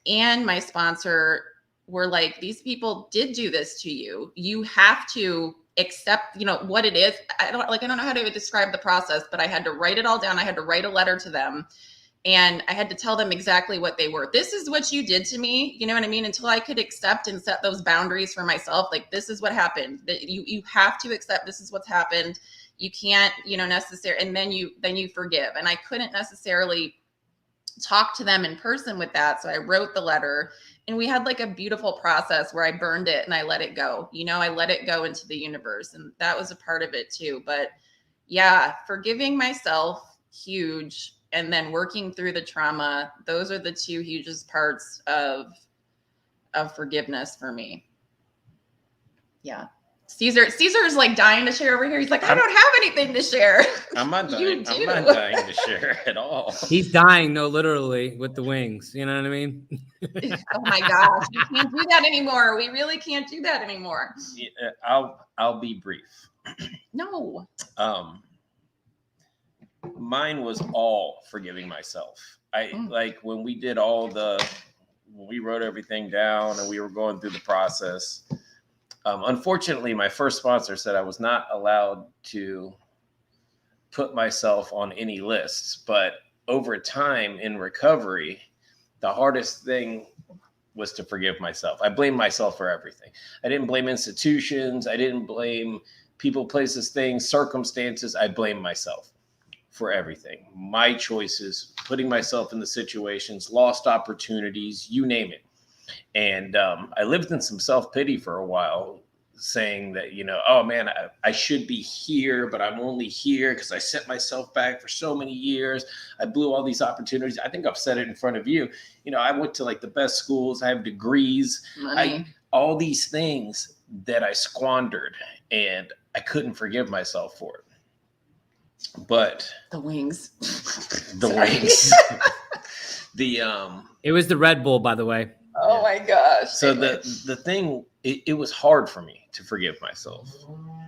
and my sponsor were like, these people did do this to you. You have to accept, what it is. I don't know how to describe the process, but I had to write it all down. I had to write a letter to them, and I had to tell them exactly what they were. This is what you did to me. You know what I mean? Until I could accept and set those boundaries for myself. Like, this is what happened. That you have to accept this is what's happened. You can't, necessarily, and then you forgive. And I couldn't necessarily talk to them in person with that. So I wrote the letter, and we had like a beautiful process where I burned it and I let it go. I let it go into the universe, and that was a part of it too. But yeah, forgiving myself, huge. And then working through the trauma, those are the two hugest parts of forgiveness for me. Yeah. Caesar's like dying to share over here. He's like, I don't have anything to share. I'm not dying. I'm not dying to share at all. He's dying, no, literally, with the wings. You know what I mean? Oh my gosh, we can't do that anymore. We really can't do that anymore. Yeah, I'll be brief. No. Mine was all forgiving myself. Like when we wrote everything down and we were going through the process. Unfortunately, my first sponsor said I was not allowed to put myself on any lists, but over time in recovery, the hardest thing was to forgive myself. I blamed myself for everything. I didn't blame institutions. I didn't blame people, places, things, circumstances. I blamed myself for everything. My choices, putting myself in the situations, lost opportunities, you name it. And I lived in some self-pity for a while, saying that, oh man, I should be here, but I'm only here because I set myself back for so many years. I blew all these opportunities. I think I've said it in front of you. I went to like the best schools. I have degrees, all these things that I squandered, and I couldn't forgive myself for it. But the wings, it was the Red Bull, by the way. Oh my gosh. So the thing, it was hard for me to forgive myself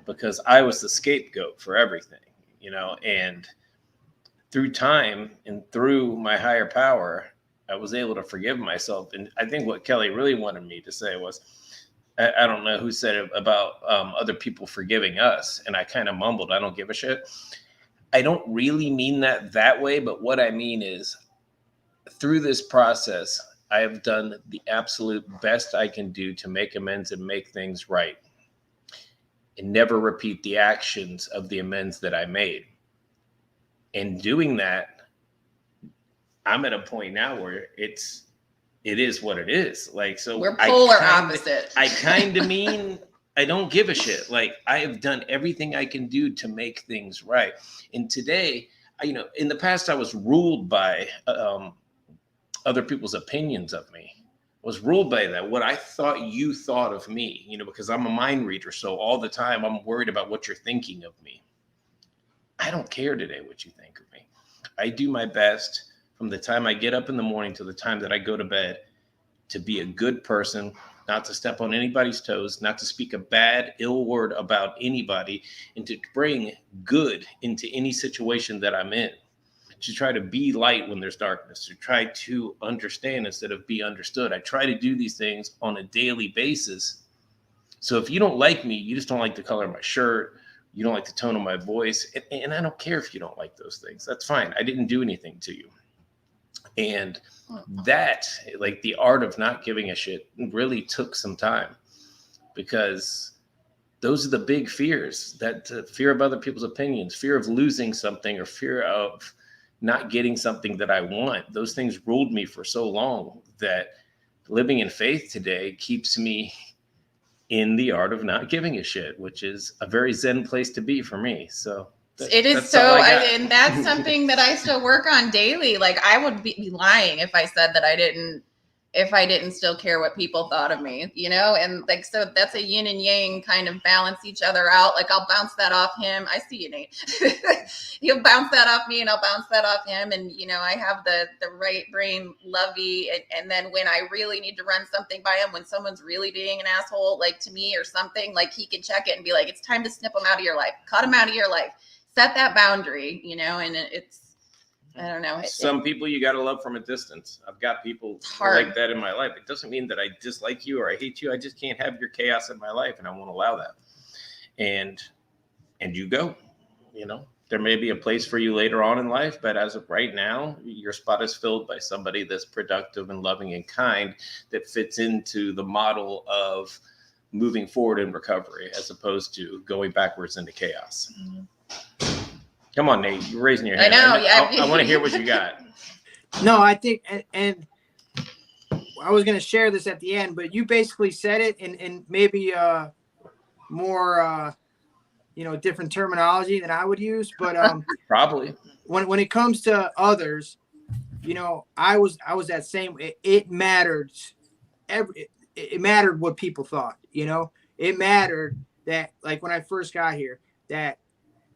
because I was the scapegoat for everything, and through time and through my higher power, I was able to forgive myself. And I think what Kelly really wanted me to say was, I don't know who said it about other people forgiving us. And I kind of mumbled, I don't give a shit. I don't really mean that way. But what I mean is through this process, I have done the absolute best I can do to make amends and make things right and never repeat the actions of the amends that I made. And doing that, I'm at a point now where it is what it is. Like, so we're polar opposite. I kind of mean, I don't give a shit. Like, I have done everything I can do to make things right. And today, in the past, I was ruled by, other people's opinions of me. I was ruled by that, what I thought you thought of me, because I'm a mind reader. So all the time I'm worried about what you're thinking of me. I don't care today what you think of me. I do my best from the time I get up in the morning to the time that I go to bed to be a good person, not to step on anybody's toes, not to speak a bad, ill word about anybody, and to bring good into any situation that I'm in. To try to be light when there's darkness, to try to understand instead of be understood. I try to do these things on a daily basis. So if you don't like me, you just don't like the color of my shirt, you don't like the tone of my voice, and I don't care if you don't like those things. That's fine. I didn't do anything to you. And that, like the art of not giving a shit, really took some time, because those are the big fears, that fear of other people's opinions, fear of losing something, or fear of not getting something that I want. Those things ruled me for so long that living in faith today keeps me in the art of not giving a shit, which is a very Zen place to be for me. So it is so, and that's something that I still work on daily. Like, I would be lying if I said that I didn't still care what people thought of me, and like, so that's a yin and yang, kind of balance each other out. Like, I'll bounce that off him. I see you, Nate. He'll bounce that off me and I'll bounce that off him. And, I have the right brain lovey. And then when I really need to run something by him, when someone's really being an asshole, like to me or something, like he can check it and be like, it's time to snip him out of your life, cut him out of your life, set that boundary, and it's, I don't know. Some people you got to love from a distance. I've got people like that in my life. It doesn't mean that I dislike you or I hate you. I just can't have your chaos in my life, and I won't allow that. And you go, there may be a place for you later on in life, but as of right now, your spot is filled by somebody that's productive and loving and kind, that fits into the model of moving forward in recovery as opposed to going backwards into chaos. Mm-hmm. Come on, Nate, you're raising your hand. I know. Yeah. I want to hear what you got. No, I think, and I was going to share this at the end, but you basically said it in maybe more, different terminology than I would use. But probably when it comes to others, I was that same. It mattered. It mattered what people thought. It mattered that, like, when I first got here, that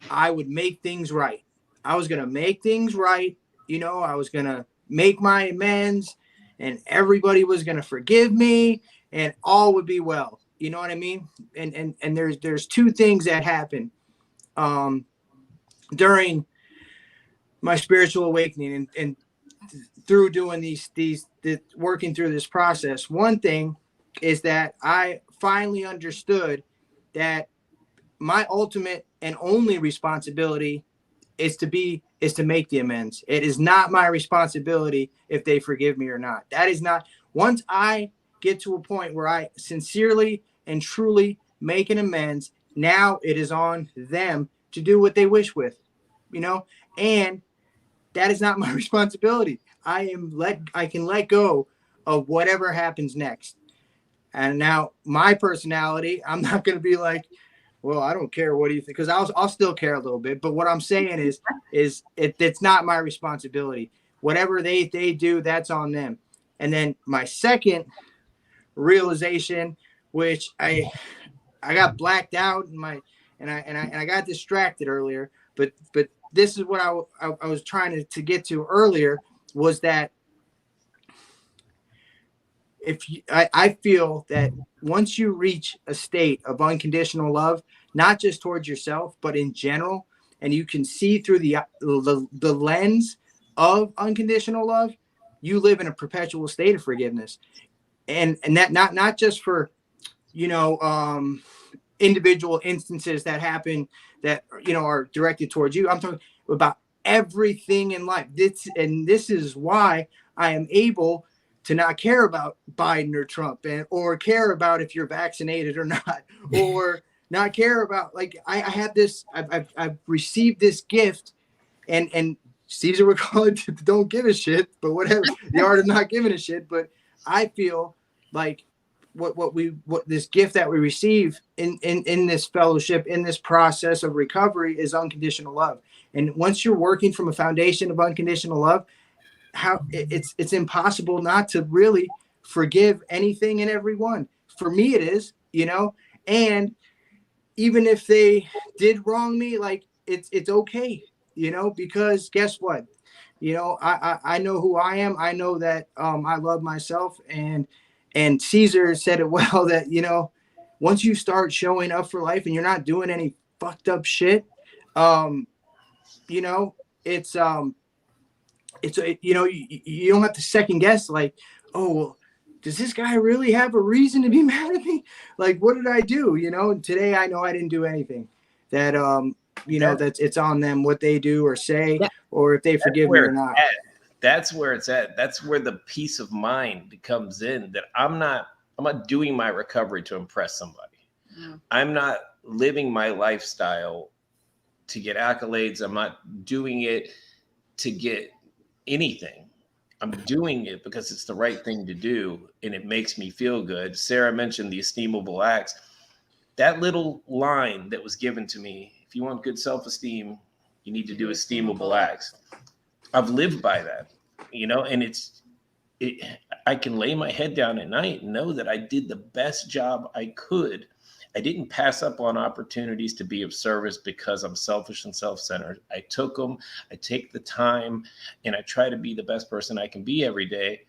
I would make things right. I was going to make things right. I was going to make my amends, and everybody was going to forgive me, and all would be well. You know what I mean? And there's two things that happened during my spiritual awakening and through doing these working through this process. One thing is that I finally understood that my ultimate and only responsibility is to make the amends. It is not my responsibility if they forgive me or not. That is not. Once I get to a point where I sincerely and truly make an amends, now it is on them to do what they wish with, and that is not my responsibility. I can let go of whatever happens next. And now my personality, I'm not going to be like, well, I don't care. What do you think? Because I'll still care a little bit. But what I'm saying is it's not my responsibility. Whatever they do, that's on them. And then my second realization, which I got blacked out and I got distracted earlier. But this is what I was trying to get to earlier, was that I feel that once you reach a state of unconditional love, not just towards yourself, but in general, and you can see through the lens of unconditional love, you live in a perpetual state of forgiveness. And that not just for, individual instances that happen that, are directed towards you. I'm talking about everything in life. This is why I am able to not care about Biden or Trump, or care about if you're vaccinated or not, or not care about, like, I have this, I've received this gift, and Caesar would call it don't give a shit, but whatever, the art of not giving a shit. But I feel like what this gift that we receive in this fellowship, in this process of recovery, is unconditional love. And once you're working from a foundation of unconditional love, how it's impossible not to really forgive anything and everyone. For me, it is, and even if they did wrong me, like, it's okay, because guess what? I know who I am. I know that I love myself, and Caesar said it well, that, once you start showing up for life and you're not doing any fucked up shit, you don't have to second guess, like, oh, well, does this guy really have a reason to be mad at me? Like, what did I do? And today I know I didn't do anything. That that's it's on them what they do or say, or if they forgive me or not. That's where it's at. That's where the peace of mind comes in, that I'm not doing my recovery to impress somebody. Yeah. I'm not living my lifestyle to get accolades. I'm not doing it to get anything. I'm doing it because it's the right thing to do, and it makes me feel good. Sarah mentioned the esteemable acts. That little line that was given to me, if you want good self-esteem, you need to do esteemable acts. I've lived by that, and I can lay my head down at night and know that I did the best job I could. I didn't pass up on opportunities to be of service because I'm selfish and self-centered. I took them, I take the time, and I try to be the best person I can be every day.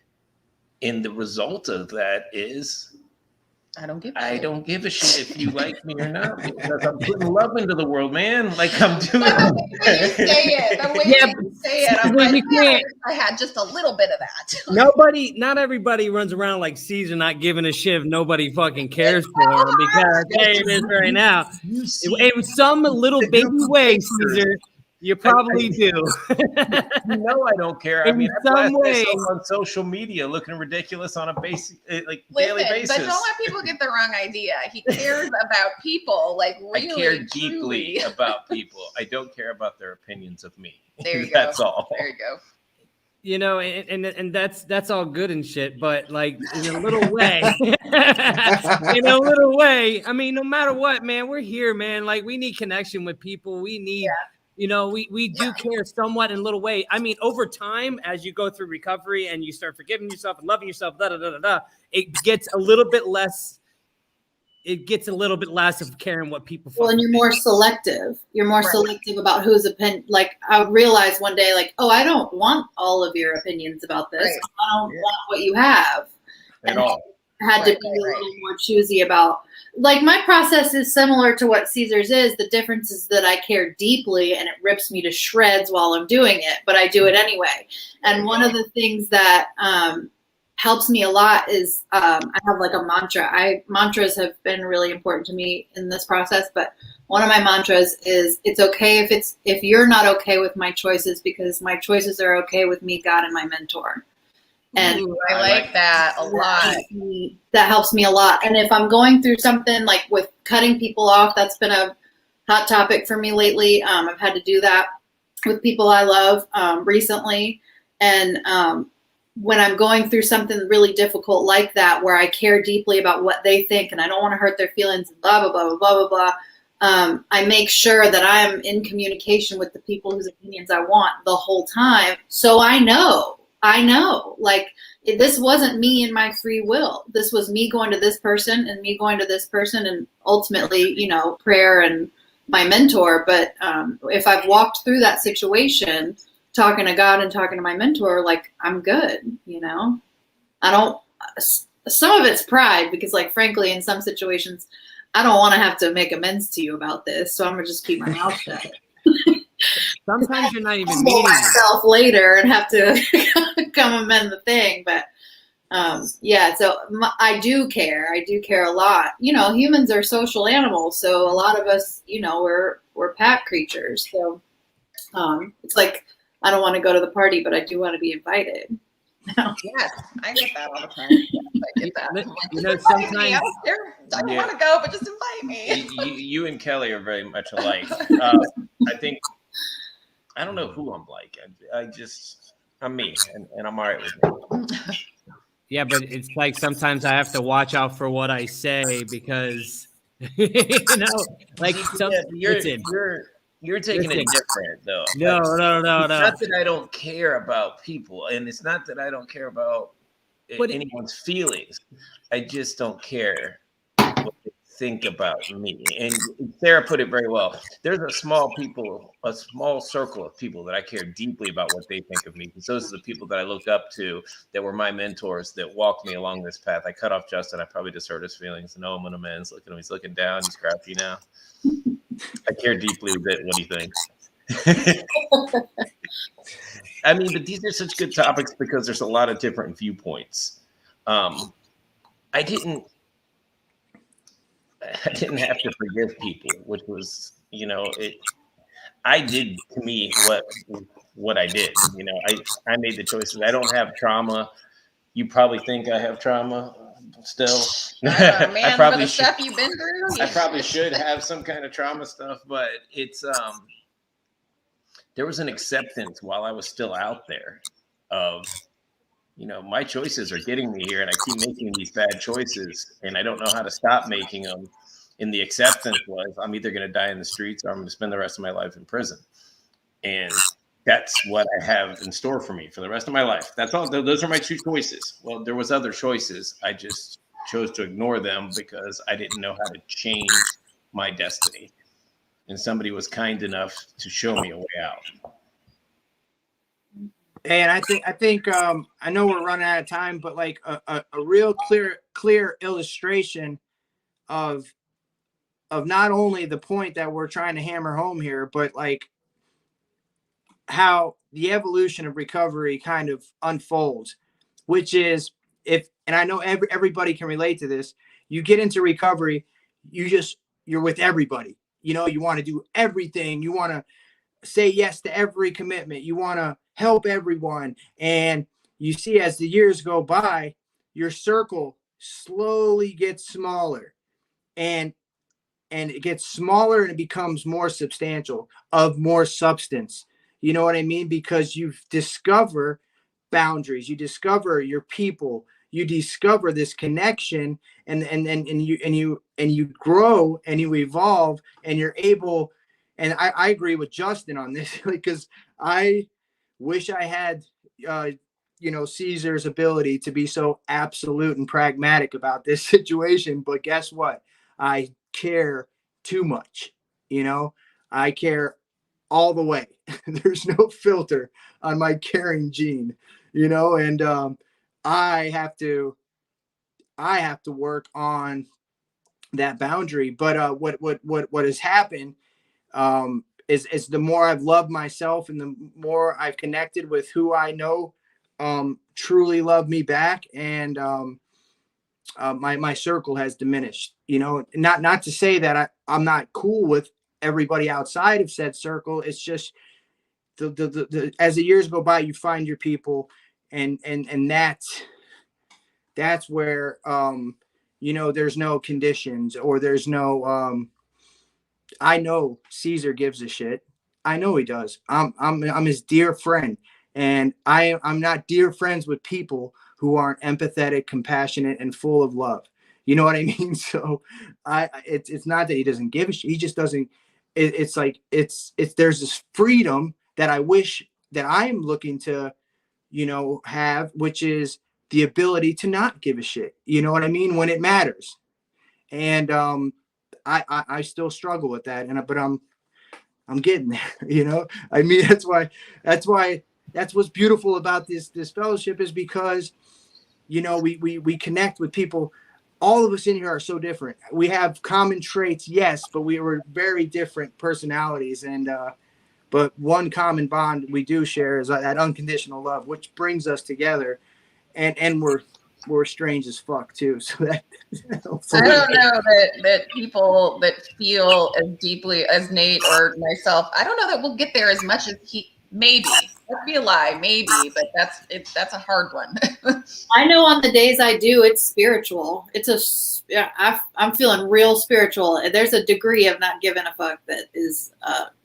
And the result of that is I don't give a shit if you like me or not, because I'm putting love into the world, man. Like, I'm doing the way you say it, I'm like, yeah, I had just a little bit of that. Not everybody runs around like Caesar, not giving a shit if nobody fucking cares for him, because hey, it is right now. In some little baby way, Caesar, you probably do. I don't care. I blast myself on social media looking ridiculous on a daily basis. But don't let people get the wrong idea. He cares about people, like, really. I care deeply about people. I don't care about their opinions of me. There you go. That's all. There you go. And that's all good and shit, but like in a little way, I mean, no matter what, man, we're here, man. Like, we need connection with people. We need. Yeah. We do care somewhat in a little way. I mean, over time, as you go through recovery and you start forgiving yourself and loving yourself, it gets a little bit less. It gets a little bit less of caring what people. Well, and you're more selective. You're more selective about whose opinion. Like, I realized one day, like, oh, I don't want all of your opinions about this. Right. I don't want what you have at all. I had to be a little more choosy about. Like, my process is similar to what Caesar's is. The difference is that I care deeply and it rips me to shreds while I'm doing it, but I do it anyway. And one of the things that helps me a lot is I have like a mantra. Mantras have been really important to me in this process, but one of my mantras is, it's okay if you're not okay with my choices, because my choices are okay with me, God, and my mentor. And I like that a lot. That helps me a lot. And if I'm going through something like with cutting people off, that's been a hot topic for me lately. I've had to do that with people I love recently. And when I'm going through something really difficult like that, where I care deeply about what they think and I don't want to hurt their feelings, and blah, blah, blah, blah, blah, blah, I make sure that I'm in communication with the people whose opinions I want the whole time. So I know, like, this wasn't me and my free will. This was me going to this person and me going to this person, and ultimately, you know, prayer and my mentor. But if I've walked through that situation, talking to God and talking to my mentor, like, I'm good, you know. Some of it's pride, because, like, frankly, in some situations, I don't want to have to make amends to you about this, so I'm gonna just keep my mouth shut. Sometimes you're not even Humble meeting myself later and have to come amend the thing. But yeah, so I do care. I do care a lot. You know, humans are social animals, so a lot of us, you know, we're pack creatures. So it's like, I don't want to go to the party, but I do want to be invited. Yes, I get that all the time. Yes, I get that. Like, You know, just invite sometimes me. I don't want to go, but just invite me. You and Kelly are very much alike. I think, I don't know who I'm like. I'm me, and I'm all right with me. yeah, but it's like sometimes I have to watch out for what I say because you know, like You're taking it different though. No. It's not that I don't care about people, and it's not that I don't care about anyone's feelings. I just don't care what they think about me. And Sarah put it very well. There's a small circle of people that I care deeply about what they think of me, because those are the people that I look up to, that were my mentors, that walked me along this path. I cut off Justin. I probably just hurt his feelings. No, I'm an amends. Look at him. He's looking down. He's crappy now. I care deeply what he thinks. I mean, but these are such good topics because there's a lot of different viewpoints. I didn't have to forgive people, which was, you know, I did to me what I did. You know, I made the choices. I don't have trauma. You probably think I have trauma still. Man, I probably the stuff you've been through. I probably should have some kind of trauma stuff, but it's there was an acceptance while I was still out there of, you know, my choices are getting me here, and I keep making these bad choices, and I don't know how to stop making them. And the acceptance was, I'm either going to die in the streets or I'm going to spend the rest of my life in prison. And that's what I have in store for me for the rest of my life. That's all. Those are my two choices. Well, there was other choices. I just chose to ignore them because I didn't know how to change my destiny. And somebody was kind enough to show me a way out. And I think I know we're running out of time, but like a real clear illustration of not only the point that we're trying to hammer home here, but like how the evolution of recovery kind of unfolds, which is, and I know everybody can relate to this. You get into recovery, you're with everybody. You know, you want to do everything. You want to say yes to every commitment. You want to help everyone. And you see, as the years go by, your circle slowly gets smaller, and it gets smaller, and it becomes more substantial, of more substance. You know what I mean? Because you discover boundaries, you discover your people, you discover this connection, and you grow and you evolve, and you're able. And I agree with Justin on this, because I wish I had Caesar's ability to be so absolute and pragmatic about this situation. But guess what? I care too much. You know, I care all the way. There's no filter on my caring gene, you know, and I have to work on that boundary. But what has happened is the more I've loved myself, and the more I've connected with who I know truly love me back, and my circle has diminished. You know, not to say that I'm not cool with everybody outside of said circle. It's just the as the years go by, you find your people, and that's where there's no conditions, or there's no I know Caesar gives a shit. I know he does. I'm his dear friend, And I'm not dear friends with people who aren't empathetic, compassionate, and full of love. You know what I mean? So it's not that he doesn't give a shit. He just doesn't. It's like there's this freedom that I wish that I'm looking to, have, which is the ability to not give a shit. You know what I mean? When it matters. And I still struggle with that. But I'm getting there. I mean, that's what's beautiful about this fellowship, is because, we connect with people. All of us in here are so different. We have common traits, yes, but we were very different personalities. And but one common bond we do share is that unconditional love, which brings us together. And we're strange as fuck too. So that I don't know that people that feel as deeply as Nate or myself, I don't know that we'll get there as much as he. Maybe that'd be a lie, maybe, but that's a hard one. I know on the days I do, it's spiritual. I'm feeling real spiritual. There's a degree of not giving a fuck that is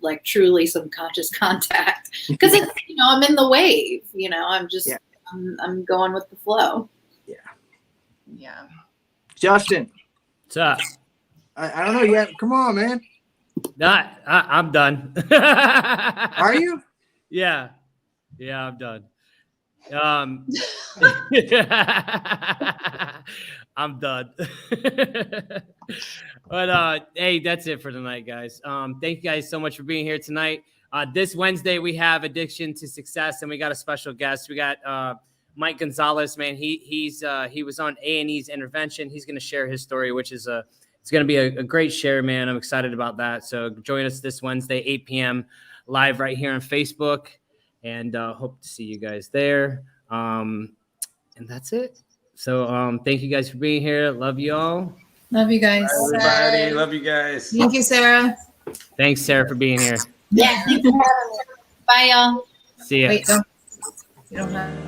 like truly subconscious contact, because it's I'm in the wave. I'm just I'm going with the flow. Yeah. Justin, What's up? I don't know yet. Come on, man. I'm done. Are you? Yeah, I'm done. I'm done. But hey, that's it for tonight, guys. Thank you guys so much for being here tonight. This Wednesday we have Addiction to Success, and we got a special guest. We got Mike Gonzalez, man. He was on A&E's intervention. He's going to share his story, which is it's going to be a great share, man. I'm excited about that. So join us this Wednesday, 8 p.m. live right here on Facebook, and hope to see you guys there. And that's it. So thank you guys for being here. Love you all. Love you guys. Bye, everybody. Love you guys. Thank you, Sarah. Thanks, Sarah, for being here. Yeah. Bye, y'all. See ya. Wait, don't. You don't have.